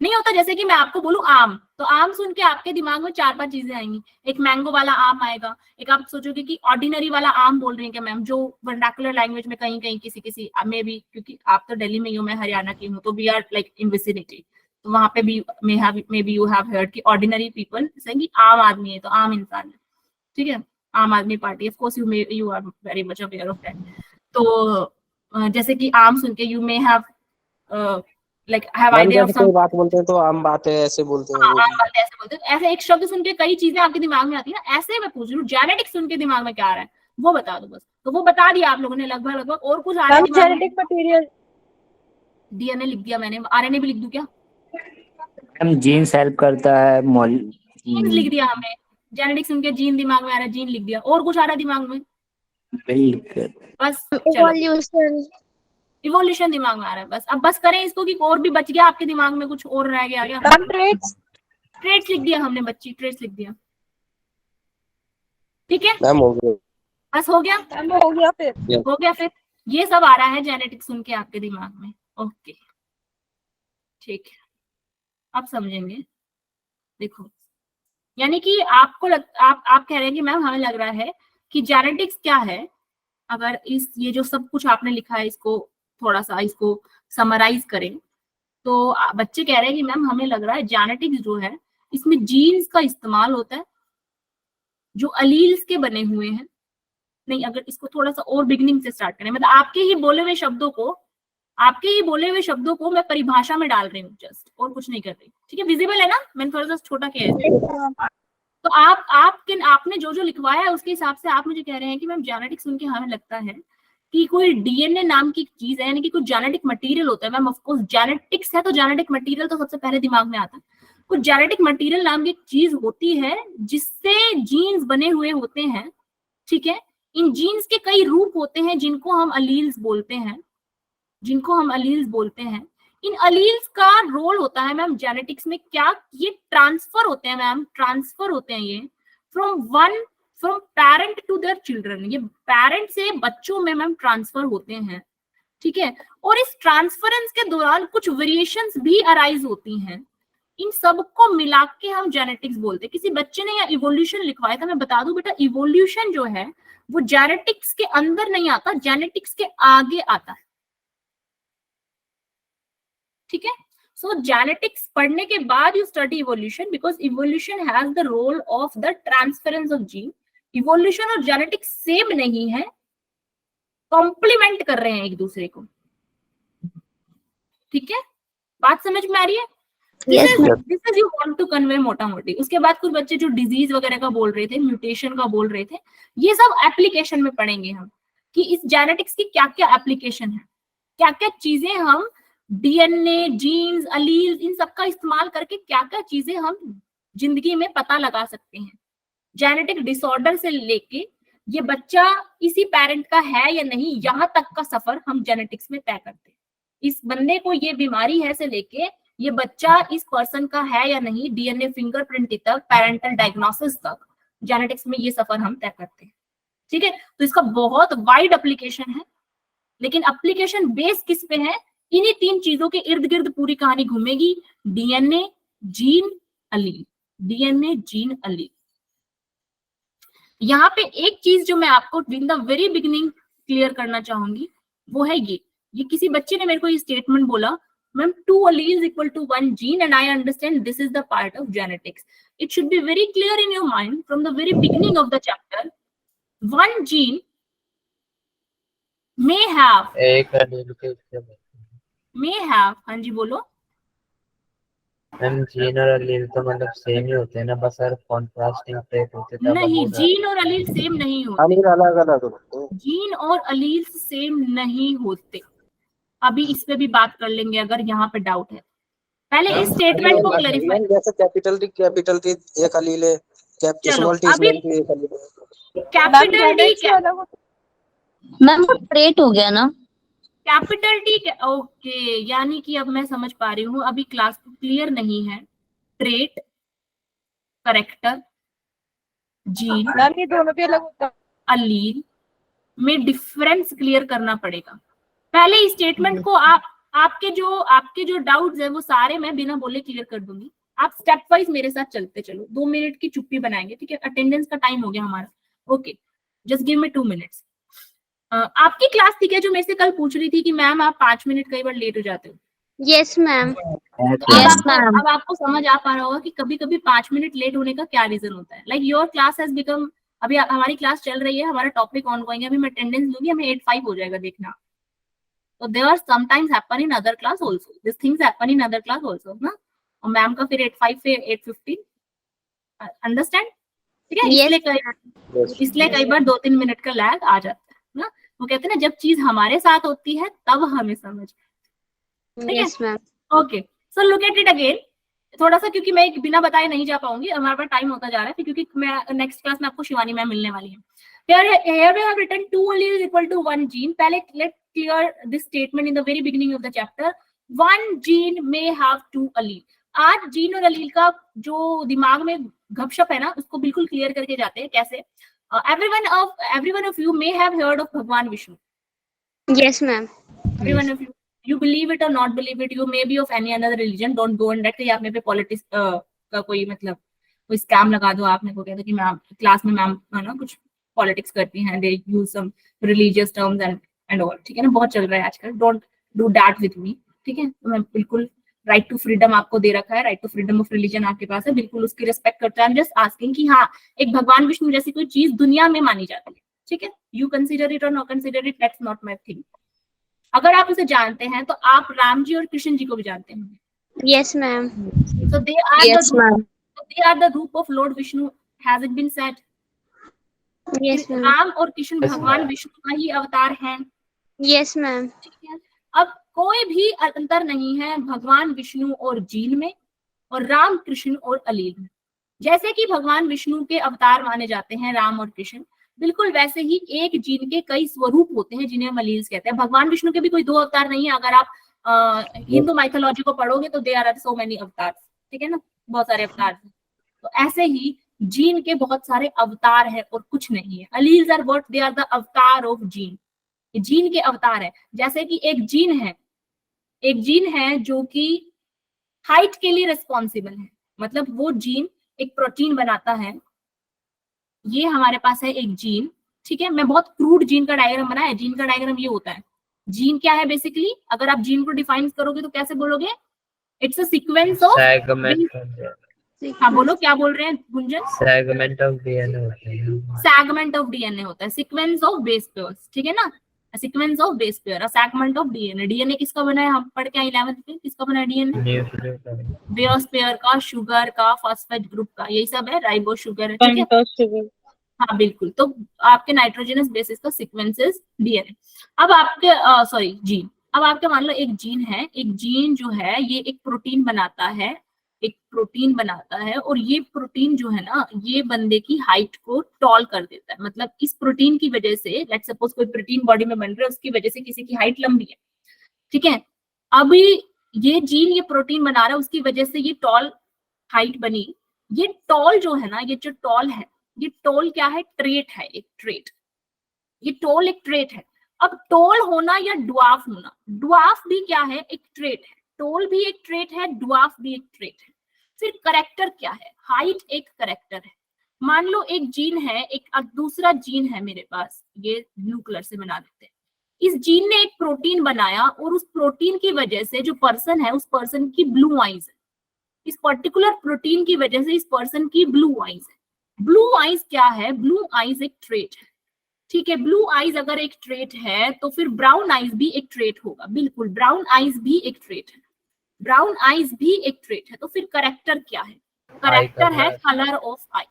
नहीं होता? जैसे कि मैं आपको बोलूं आम, तो आम सुन के आपके दिमाग में 4-5 चीजें आएंगी। एक मैंगो वाला आम आएगा, एक आप सोचोगे कि ऑर्डिनरी वाला आम बोल रही है क्या मैम, जो वर्नाकुलर लैंग्वेज में कहीं कहीं किसी में भी, क्योंकि आप तो दिल्ली में ही हो, मैं हरियाणा की हूँ, तो we are like in vicinity, तो वहां पे भी may be you have heard कि ऑर्डिनरी पीपल सेइंग आम आदमी है तो आम इंसान है, ठीक है? Aam Aadmi Party, of course you are very much aware of that. तो जैसे कि आम सुन के you may have like have ma'am idea of जैसे सम, कोई बात बोलते हैं तो आम बात है ऐसे बोलते हैं हाँ, वो आम भी। बात ऐसे बोलते हैं। ऐसे एक शब्द सुन के कई चीजें आपके दिमाग में आती है ना, ऐसे मैं पूछ रही हूँ जेनेटिक्स सुन के दिमाग में क्या आ रहा है वो बता दो बस। तो वो बता दिया आप लोगों ने लगभग, और कुछ आ रहा है दिमाग में? जेनेटिक मटेरियल, डीएनए लिख दिया मैंने, आरएनए भी लिख दूं क्या? मैम जीन्स हेल्प करता है जीन्स लिख दिया हमने, जेनेटिक्स सुन के जीन दिमाग में आ रहा है, जीन लिख दिया। और कुछ आ रहा है दिमाग में? बिल्कुल। बस चलो, इवोल्यूशन, इवोल्यूशन दिमाग में आ रहा है बस। अब बस करें इसको कि और भी बच गया आपके दिमाग में, कुछ और रह गया क्या? मैम ट्रेड्स, ट्रेड्स लिख दिया हमने बच्ची, ट्रेड्स लिख दिया। ठीक है, मैम हो गया। बस हो गया, मैम हो गया फिर। हो गया फिर। ये सब आ रहा है जेनेटिक्स सुन के आपके दिमाग में। ओके ठीक है, आप समझेंगे। देखो, यानी कि आपको आप कह रहे हैं कि मैम हमें लग रहा है कि जेनेटिक्स क्या है। अगर ये जो सब कुछ आपने लिखा है इसको थोड़ा सा इसको समराइज करें तो बच्चे कह रहे हैं कि मैम हमें लग रहा है जेनेटिक्स जो है इसमें जीन्स का इस्तेमाल होता है जो अलील्स के बने हुए हैं। नहीं, अगर इसको थोड़ा सा और बिगनिंग से स्टार्ट करें, मतलब आपके ही बोले हुए शब्दों को मैं परिभाषा में डाल रही हूँ जस्ट, और कुछ नहीं कर रही। ठीक है, विजिबल है ना? मैंने थोड़ा सा छोटा किया है। तो आपने जो जो लिखवाया है उसके हिसाब से आप मुझे कह रहे हैं कि मैम जेनेटिक्स सुन के हमें लगता है कि कोई डीएनए नाम की चीज है, यानी कि कोई जेनेटिक मटेरियल होता है। मैम ऑफ कोर्स जेनेटिक्स है तो जेनेटिक मटेरियल तो सबसे पहले दिमाग में आता है। कुछ जेनेटिक मटेरियल नाम की चीज होती है जिससे जीन्स बने हुए होते हैं। ठीक है, इन जीन्स के कई रूप होते हैं जिनको हम अलील्स बोलते हैं। इन अलील्स का रोल होता है मैम जेनेटिक्स में क्या? ये ट्रांसफर होते हैं मैम, ट्रांसफर होते हैं ये from parent to their children. ये पेरेंट से बच्चों में मैम ट्रांसफर होते हैं। ठीक है, और इस ट्रांसफरेंस के दौरान कुछ वेरिएशंस भी अराइज होती हैं। इन सबको मिला के हम जेनेटिक्स बोलते हैं। किसी बच्चे ने यहाँ इवोल्यूशन लिखवाया था, मैं बता दूं बेटा, इवोल्यूशन जो है वो जेनेटिक्स के अंदर नहीं आता, जेनेटिक्स के आगे आता है। ठीक है, सो जेनेटिक्स पढ़ने के बाद you study evolution because evolution has the role of the transference of gene. Evolution और जेनेटिक्स सेम नहीं है, कॉम्प्लीमेंट कर रहे हैं एक दूसरे को। ठीक है, बात समझ में आ रही है? This is you want to convey मोटा मोटी। उसके बाद कुछ बच्चे जो डिजीज वगैरह का बोल रहे थे, म्यूटेशन का बोल रहे थे, ये सब एप्लीकेशन में पढ़ेंगे हम कि इस जेनेटिक्स की क्या क्या एप्लीकेशन है, क्या क्या चीजें हम डीएनए, जीन्स, अलील, इन सब का इस्तेमाल करके क्या क्या चीजें हम जिंदगी में पता लगा सकते हैं। जेनेटिक डिसऑर्डर से लेके ये बच्चा इसी पेरेंट का है या नहीं, यहाँ तक का सफर हम जेनेटिक्स में तय करते हैं। इस बंदे को ये बीमारी है से लेके ये बच्चा इस पर्सन का है या नहीं, डीएनए फिंगरप्रिंट तक, पेरेंटल डायग्नोसिस तक, जेनेटिक्स में ये सफर हम तय करते हैं। ठीक है, तो इसका बहुत वाइड एप्लीकेशन है, लेकिन एप्लीकेशन बेस किस पे है? इन्हीं तीन चीजों के इर्द गिर्द पूरी कहानी घूमेगी। DNA, gene, allele, DNA, gene, allele. यहाँ पे एक चीज जो मैं आपको in the very beginning clear करना चाहूंगी वो है ये किसी बच्चे ने मेरे को ये स्टेटमेंट बोला, ma'am 2 alleles equal to 1 gene and I understand this is the part of genetics. It should be very clear in your mind from the very beginning of the chapter. 1 gene may have एक allele के उससे हाँ जी बोलो। Ma'am gene और allele तो मतलब same ही होते हैं ना, बस हर कॉन्ट्रास्टिंग ट्रेट होते हैं। नहीं, जीन और अलील सेम नहीं होते। अमीर अलग अलग होते हैं। जीन और अलील सेम नहीं होते। अभी इस पे भी बात कर लेंगे अगर यहाँ पे डाउट है। पहले इस स्टेटमेंट को क्लैरिफाई। जैसे कैपिटल टी एक अलील है, स्मॉल टी अभी एक अलील है। कैपिटल टी मैम वो ट्रेट हो गया ना? कैपिटल टी ओके, यानी कि अब मैं समझ पा रही हूँ, अभी क्लास क्लियर नहीं है। ट्रेट, करेक्टर, जीन, मैम ये दोनों भी अलग होता है। अलील में डिफरेंस क्लियर करना पड़ेगा। पहले इस स्टेटमेंट को आपके जो डाउट्स है वो सारे मैं बिना बोले क्लियर कर दूंगी। आप स्टेप वाइज मेरे साथ चलते चलो। 2 मिनट की चुप्पी बनाएंगे, ठीक है? अटेंडेंस का टाइम हो गया हमारा। Okay, just give me 2 minutes. आपकी क्लास थी क्या जो मेरे से कल पूछ रही थी कि मैम आप 5 मिनट कई बार लेट हो जाते हो? Yes ma'am. अब आपको समझ आ पा रहा होगा कि कभी कभी 5 मिनट लेट होने का क्या रीजन होता है। Like your class has become अभी हमारी क्लास चल रही है, हमारा टॉपिक ऑनगोइंग है, अभी मैं अटेंडेंस लूंगी, हमें 8-5 हो जाएगा, देखना। तो there sometimes happen in other class also, this things happen in other class also ना। और मैम का फिर 8-5 से 8:15, अंडरस्टैंड? ठीक है। इसलिए कई बार 2-3 मिनट का लैग आ जाता है ना। वो कहते हैं ना, जब चीज हमारे साथ होती है तब हमें समझ, ठीक है। Yes ma'am. Okay, so look at it again. थोड़ा सा, क्योंकि मैं बिना बताए नहीं जा पाऊंगी, हमारे पास टाइम होता जा रहा है, क्योंकि मैं नेक्स्ट क्लास में आपको शिवानी मैम मिलने वाली है। Here we have written 2 alleles is equal to 1 gene. पहले let's clear this statement in the very beginning of the chapter. 1 gene may have 2 allele. आज जीन और अलील का जो दिमाग में गपशप है ना, उसको बिल्कुल क्लियर करके जाते हैं। कैसे? Everyone of you may have heard of भगवान Vishnu. Yes ma'am. Everyone of you believe it or not believe it, you may be of any other religion, don't go and that आप में पे पॉलिटिक्स का कोई मतलब कोई स्कैम लगा दो आपने को, कहते कि मैम क्लास में मैम है ना कुछ पॉलिटिक्स करती हैं, they use some religious terms and all, ठीक है ना, बहुत चल रहा है आजकल। Don't do that with me, ठीक है। तो मैं बिल्कुल राइट टू फ्रीडम आपको दे रखा है, right to freedom of religion आपके पास है, बिल्कुल उसकी रिस्पेक्ट करता है। जस्ट आस्किंग कि हाँ, एक भगवान विष्णु जैसी कोई चीज दुनिया में मानी जाती है, ठीक है। यू कंसिडर इट और not consider it, that's not my thing. अगर आप उसे जानते हैं तो आप राम जी और कृष्ण जी को भी जानते हैं। Yes ma'am. So they are the रूप of Lord Vishnu, has it been said? Yes ma'am. Ram और कृष्ण भगवान विष्णु का ही अवतार हैं। Yes ma'am. ठीक है। अब कोई भी अंतर नहीं है भगवान विष्णु और जीन में, और राम कृष्ण और अलील में। जैसे कि भगवान विष्णु के अवतार माने जाते हैं राम और कृष्ण, बिल्कुल वैसे ही एक जीन के कई स्वरूप होते हैं जिन्हें हम अलील्स कहते हैं। भगवान विष्णु के भी कोई 2 अवतार नहीं है। अगर आप हिंदू माइथोलॉजी को पढ़ोगे तो देयर आर सो मेनी अवतार, ठीक है ना, बहुत सारे अवतार। तो ऐसे ही जीन के बहुत सारे अवतार है और कुछ नहीं है। Alleles are what? They are the avatar of gene. Gene के अवतार है। जैसे कि एक जीन है जो कि हाइट के लिए रिस्पॉन्सिबल है, मतलब वो जीन एक प्रोटीन बनाता है। ये हमारे पास है एक जीन, ठीक है। मैं बहुत क्रूड जीन का डायग्राम बनाया। जीन का डायग्राम ये होता है। जीन क्या है बेसिकली? अगर आप जीन को डिफाइन करोगे तो कैसे बोलोगे? इट्स अ सीक्वेंस ऑफ, हाँ बोलो क्या बोल रहे हैं गुंजन? सेगमेंट ऑफ डीएनए होता है। सेगमेंट ऑफ डीएनए होता है, सीक्वेंस ऑफ बेस पेयर्स, ठीक है ना। Sequence of base pair, segment of DNA. DNA किसका बना है? हम पढ़ के 11th में किसका बना है डीएनए? बेस पेयर का, शुगर का, फॉस्फेट ग्रुप का, यही सब है। राइबो शुगर, ठीक है। हाँ बिल्कुल। तो आपके नाइट्रोजनस बेसिस का सीक्वेंसेस डीएनए। अब आपके जीन। अब आपके मान लो एक जीन है, एक जीन जो है ये एक प्रोटीन बनाता है, और ये प्रोटीन जो है ना, ये बंदे की हाइट को टॉल कर देता है। मतलब इस प्रोटीन की वजह से, लेट्स सपोज कोई प्रोटीन बॉडी में बन रहा है, उसकी वजह से किसी की हाइट लंबी है, ठीक है। अभी ये जीन ये प्रोटीन बना रहा है, उसकी वजह से ये टॉल हाइट बनी। ये टॉल जो है ना, ये जो टॉल है, ये टॉल क्या है? ट्रेट है, एक ट्रेट। ये टॉल एक ट्रेट है। अब टॉल होना या ड्वार्फ होना, ड्वार्फ भी क्या है? एक ट्रेट है। टॉल भी एक ट्रेट है, ड्वार्फ भी एक ट्रेट है। फिर करेक्टर क्या है? हाइट एक करेक्टर है। मान लो एक जीन है, एक दूसरा जीन है मेरे पास, ये ब्लू कलर से बना देते हैं। इस जीन ने एक प्रोटीन बनाया और उस प्रोटीन की वजह से जो पर्सन है, उस पर्सन की ब्लू आईज है। इस पर्टिकुलर प्रोटीन की वजह से इस पर्सन की ब्लू आईज है। ब्लू आईज क्या है? ब्लू आईज एक ट्रेट है, ठीक है। ब्लू आईज अगर एक ट्रेट है तो फिर ब्राउन आईज भी एक ट्रेट होगा। बिल्कुल, ब्राउन आईज भी एक ट्रेट है। ब्राउन आईज भी एक ट्रेट है। तो फिर करेक्टर क्या है? करेक्टर है colour of eye.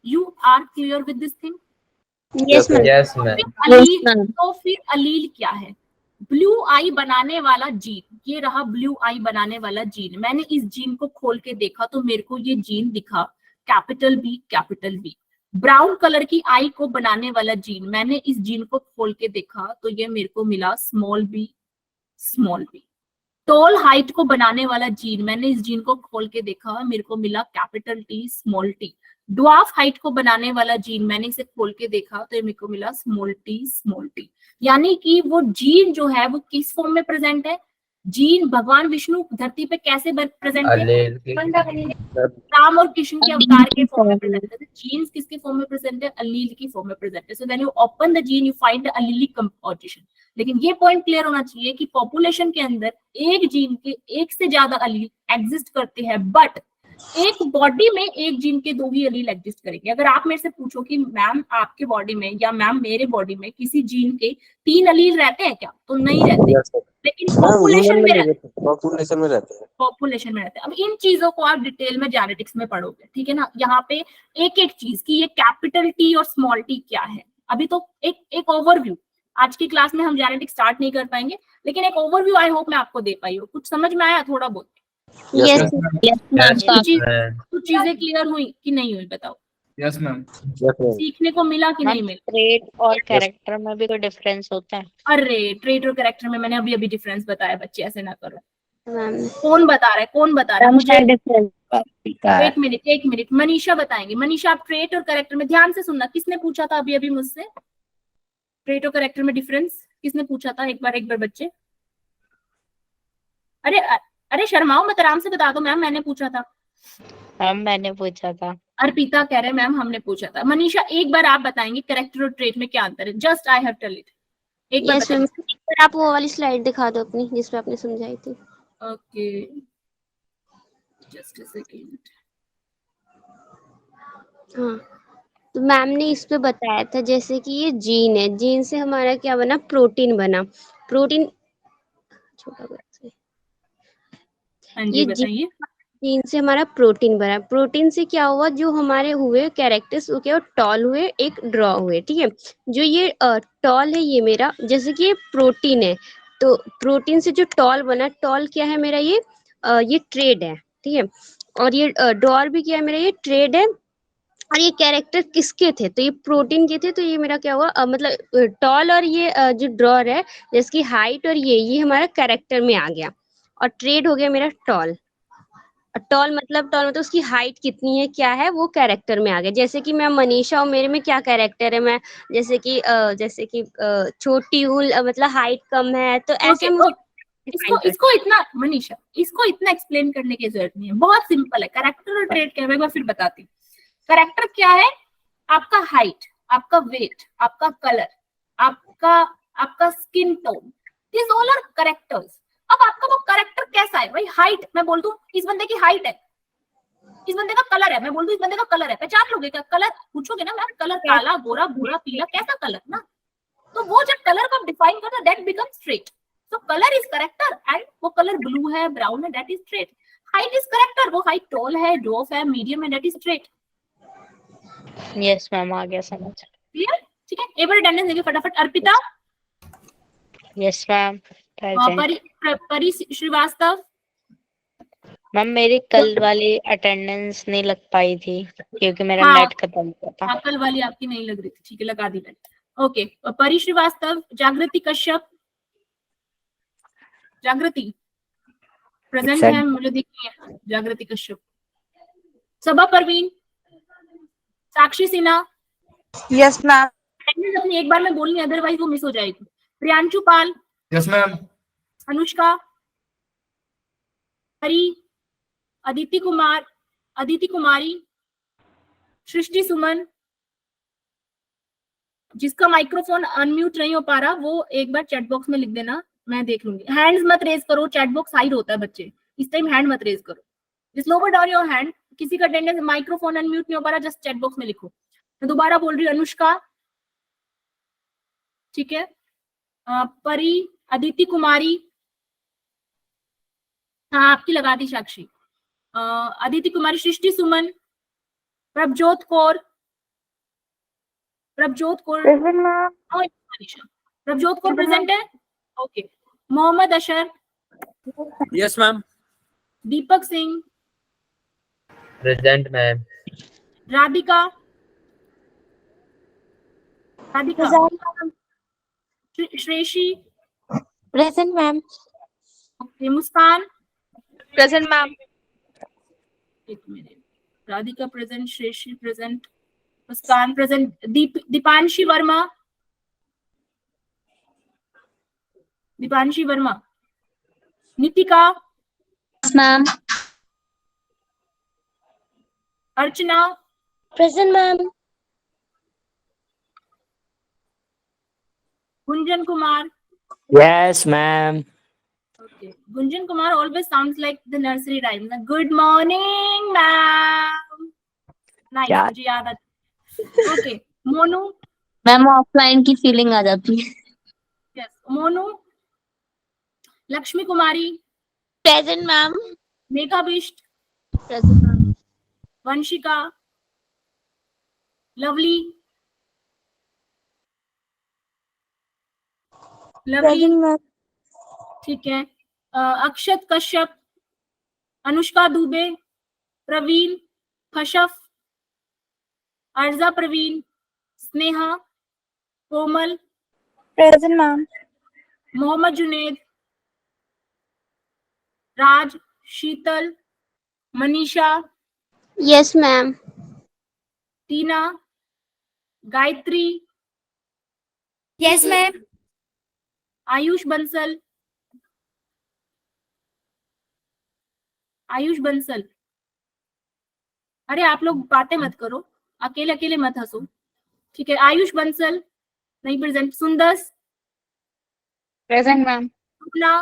You are clear with this thing? Yes ma'am. तो फिर अलील क्या है? ब्लू आई बनाने वाला जीन। ये रहा ब्लू आई बनाने वाला जीन। मैंने इस जीन को खोल के देखा तो मेरे को ये जीन दिखा, capital B capital B. Brown colour की आई को बनाने वाला जीन, मैंने इस जीन को खोल के देखा तो ये मेरे को मिला small B small B. Tall height को बनाने वाला जीन, मैंने इस जीन को खोल के देखा, मेरे को मिला capital T small T. Dwarf height को बनाने वाला जीन, मैंने इसे खोल के देखा तो मेरे को मिला स्मॉल टी स्मॉल टी। यानी कि वो जीन जो है वो किस फॉर्म में प्रेजेंट है? जीन भगवान विष्णु धरती पे कैसे प्रेजेंट है? राम और कृष्ण के अवतार के फॉर्म में प्रेजेंट है। जीन्स किसके फॉर्म में प्रेजेंट है? अलील की फॉर्म में प्रेजेंट है। So when you open the gene you find the allelic composition. लेकिन ये पॉइंट क्लियर होना चाहिए कि पॉपुलेशन के अंदर एक जीन के एक से ज्यादा अलील एग्जिस्ट करते हैं, बट एक बॉडी में एक जीन के 2 ही एलील एग्जिस्ट करेंगे। अगर आप मेरे से पूछो कि मैम आपके बॉडी में या मैम मेरे बॉडी में किसी जीन के 3 एलील रहते हैं क्या, तो नहीं रहते, यस सर। लेकिन मैम पॉपुलेशन ह्यूमन में में नहीं रहते रहते, पॉपुलेशन में रहते हैं। पॉपुलेशन में रहते हैं। अब इन चीजों को आप डिटेल में जेनेटिक्स में पढ़ोगे, ठीक है ना। यहाँ पे एक एक चीज की ये कैपिटल टी और स्मॉल टी क्या है, अभी तो एक ओवरव्यू, आज की क्लास में हम जेनेटिक्स स्टार्ट नहीं कर पाएंगे, लेकिन एक ओवरव्यू आई होप मैं आपको दे पाई हूँ। कुछ समझ में आया थोड़ा बहुत? Yes Yes, ma'am. कुछ चीजें क्लियर हुई कि नहीं हुई, बताओ। Yes, ma'am. Yes ma'am. सीखने को मिला कि नहीं मिला? ट्रेट और कैरेक्टर में भी कोई डिफरेंस होता है? अरे ट्रेट और कैरेक्टर में मैंने अभी अभी डिफरेंस बताया, बच्चे ऐसे ना करो। मैम कौन बता रहा है मुझे? एक मिनट मनीषा बताएंगे। मनीषा आप ट्रेट और कैरेक्टर में ध्यान से सुनना, किसने पूछा था अभी अभी मुझसे ट्रेट और कैरेक्टर में डिफरेंस, किसने पूछा था? एक बार बच्चे, अरे शर्माओ मत, आराम से बता दो। मैम मैंने पूछा था। मैम मैंने पूछा था। अर्पिता कह रहे मैम हमने पूछा था। मनीषा एक बार आप बताएंगे कैरेक्टर और ट्रेट में क्या अंतर है? Just I have tell it, एक बार यस मैम, एक बार आप वो वाली स्लाइड दिखा दो अपनी जिसपे आपने समझाई थी। Okay just a second. हाँ, तो मैम ने इस पे बताया था जैसे कि ये जीन है, जीन से हमारा क्या बना, प्रोटीन बना। प्रोटीन छोटा बच्चा, हाँ जी ये बताइए। जीन से हमारा प्रोटीन बना। प्रोटीन से क्या हुआ, जो हमारे हुए कैरेक्टर्स वो क्या टॉल हुए, एक ड्रॉ हुए, ठीक है। जो ये टॉल है ये मेरा, जैसे कि ये प्रोटीन है, तो प्रोटीन से जो टॉल बना, टॉल क्या है मेरा, ये ट्रेड है, ठीक है। और ये ड्रॉर भी क्या है मेरा, ये ट्रेड है। और ये कैरेक्टर किसके थे, तो ये प्रोटीन के थे, तो ये मेरा क्या हुआ, मतलब टॉल और ये जो ड्रॉर है जिसकी हाइट और ये हमारा कैरेक्टर में आ गया, और ट्रेड हो गया मेरा टॉल। टॉल मतलब उसकी हाइट कितनी है, क्या है, वो कैरेक्टर में आ गया। जैसे कि मैं मनीषा हूँ, मेरे में क्या कैरेक्टर है, मैं जैसे कि छोटी हूँ, मतलब हाइट कम है, तो ऐसे मुझे इसको इतना मनीषा, इसको इतना एक्सप्लेन करने की जरूरत नहीं है, बहुत सिंपल है। कैरेक्टर और ट्रेट क्या है मैं फिर बताती हूँ। कैरेक्टर क्या है? आपका हाइट, आपका वेट, आपका कलर, आपका skin tone, this all are characters. अब आपका वो कैरेक्टर कैसा है भाई? हाइट, मैं बोल दूं इस बंदे की हाइट है, इस बंदे का कलर है, मैं बोल दूं इस बंदे का कलर है, पहचान लोगे क्या? कलर पूछोगे ना मैम, कलर काला, गोरा, भूरा, पीला, कैसा कलर ना? तो वो जब कलर को डिफाइन करना, that becomes trait. So color is character and वो color blue है, brown है, that is trait. Height is character, वो height tall है, dwarf है, medium है, that is trait. Yes ma'am, आ गया समझ। Clear? ठीक है, एक बार अटेंडेंस देंगे फटाफट। अर्पिता, यस मैम, परी श्रीवास्तव, मैम मेरी कल वाली अटेंडेंस नहीं लग पाई थी क्योंकि मेरा हाँ। नेट खत्म हुआ था। कल वाली आपकी नहीं लग रही थी, ठीक है लगा दी मैंने। ओके, परी श्रीवास्तव, जागृति कश्यप, जागृति प्रेजेंट है, मुझे दिख रही है जागृति कश्यप। सबा परवीन, साक्षी सिन्हा, Yes, ma'am. अपनी एक बार में बोलनी, अदरवाइज वो मिस हो जाएगी। प्रियांशु पाल, Yes, ma'am. अनुष्का, हरी, अदिति कुमारी, सृष्टि सुमन। जिसका माइक्रोफोन अनम्यूट नहीं हो पा रहा वो एक बार चैट बॉक्स में लिख देना, मैं देख लूंगी। हैंड्स मत रेज करो, चैट बॉक्स हाइड होता है बच्चे, इस टाइम हैंड मत रेज करो। Just lower down your hand. किसी का अटेंडेंस माइक्रोफोन अनम्यूट नहीं हो पा रहा, जस्ट चैट बॉक्स में लिखो। मैं दोबारा बोल रही हूँ, अनुष्का, ठीक है, परी, अदिति कुमारी, हाँ आपकी लगा दी साक्षी, अदिति कुमारी, सृष्टि सुमन, प्रभजोत कौर, प्रभजोत कौर प्रेजेंट है। Okay, Mohammad Ashar, yes ma'am. Deepak Singh, present ma'am. Radhika, Shreshi, present ma'am. Okay, Muskan, present ma'am. एक minute, Radhika present, Shreshi present, Muskan present, Deepanshi Verma, Nitika, ma'am. Archana, present ma'am. Gunjan Kumar, yes ma'am. Okay. Gunjan Kumar always sounds like the nursery rhyme. Good morning, ma'am. Nice. Yeah. मुझे याद आता. Okay. Monu. Ma'am offline की feeling आ जाती है। Yes. Monu. Lakshmi Kumari. Present ma'am. Megha Bisht. Present ma'am. Vanshika. Lovely. Lovely. Ma'am. ठीक है। अक्षत कश्यप, अनुष्का दुबे, प्रवीण, खशफ, अर्जा प्रवीण, स्नेहा, कोमल, present ma'am. Mohammad Junaid, राज, शीतल, Manisha, yes ma'am. टीना, Gayatri, yes ma'am. Ayush Bansal, Ayush Bansal. अरे आप लोग बातें मत करो, अकेले अकेले मत हंसो, ठीक है। आयुष बंसल नहीं present. Sundas, present ma'am. Shukla,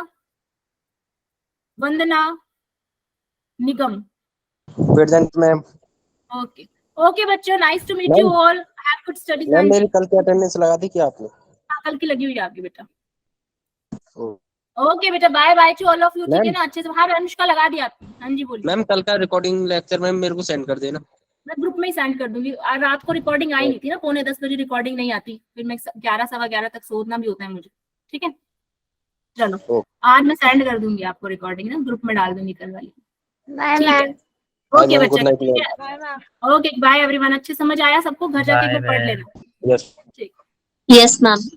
Vandana, Nigam. Present ma'am. Okay okay बच्चों, nice to meet you all, have good studies. Ma'am मेरी कल की अटेंडेंस लगा दी क्या आपने? कल की लगी हुई है आपकी बेटा। ओ। ओके बेटा, bye bye to all of you, ठीक है मैम। ना, अच्छे से। हाँ अनुष्का लगा दी आपकी। हाँ जी बोलिए। मैम कल का रिकॉर्डिंग लेक्चर मैम मेरे को सेंड कर देना। मैं ग्रुप में ही सेंड कर दूंगी। आज रात को रिकॉर्डिंग आई नहीं थी ना, 9:45 रिकॉर्डिंग नहीं आती, फिर मैं 11 सवा 11 तक सोना भी होता है मुझे, ठीक है। चलो आज मैं सेंड कर दूंगी आपको रिकॉर्डिंग ना, ग्रुप में डाल दूंगी कल वाली। बाय ठीक है। मैम। ओके गुड बच्चा, नाइट ठीक है। ओके बाय एवरीवन, अच्छे समझ आया सबको, घर जाके एक बार पढ़ लेना। यस। ठीक। Yes ma'am.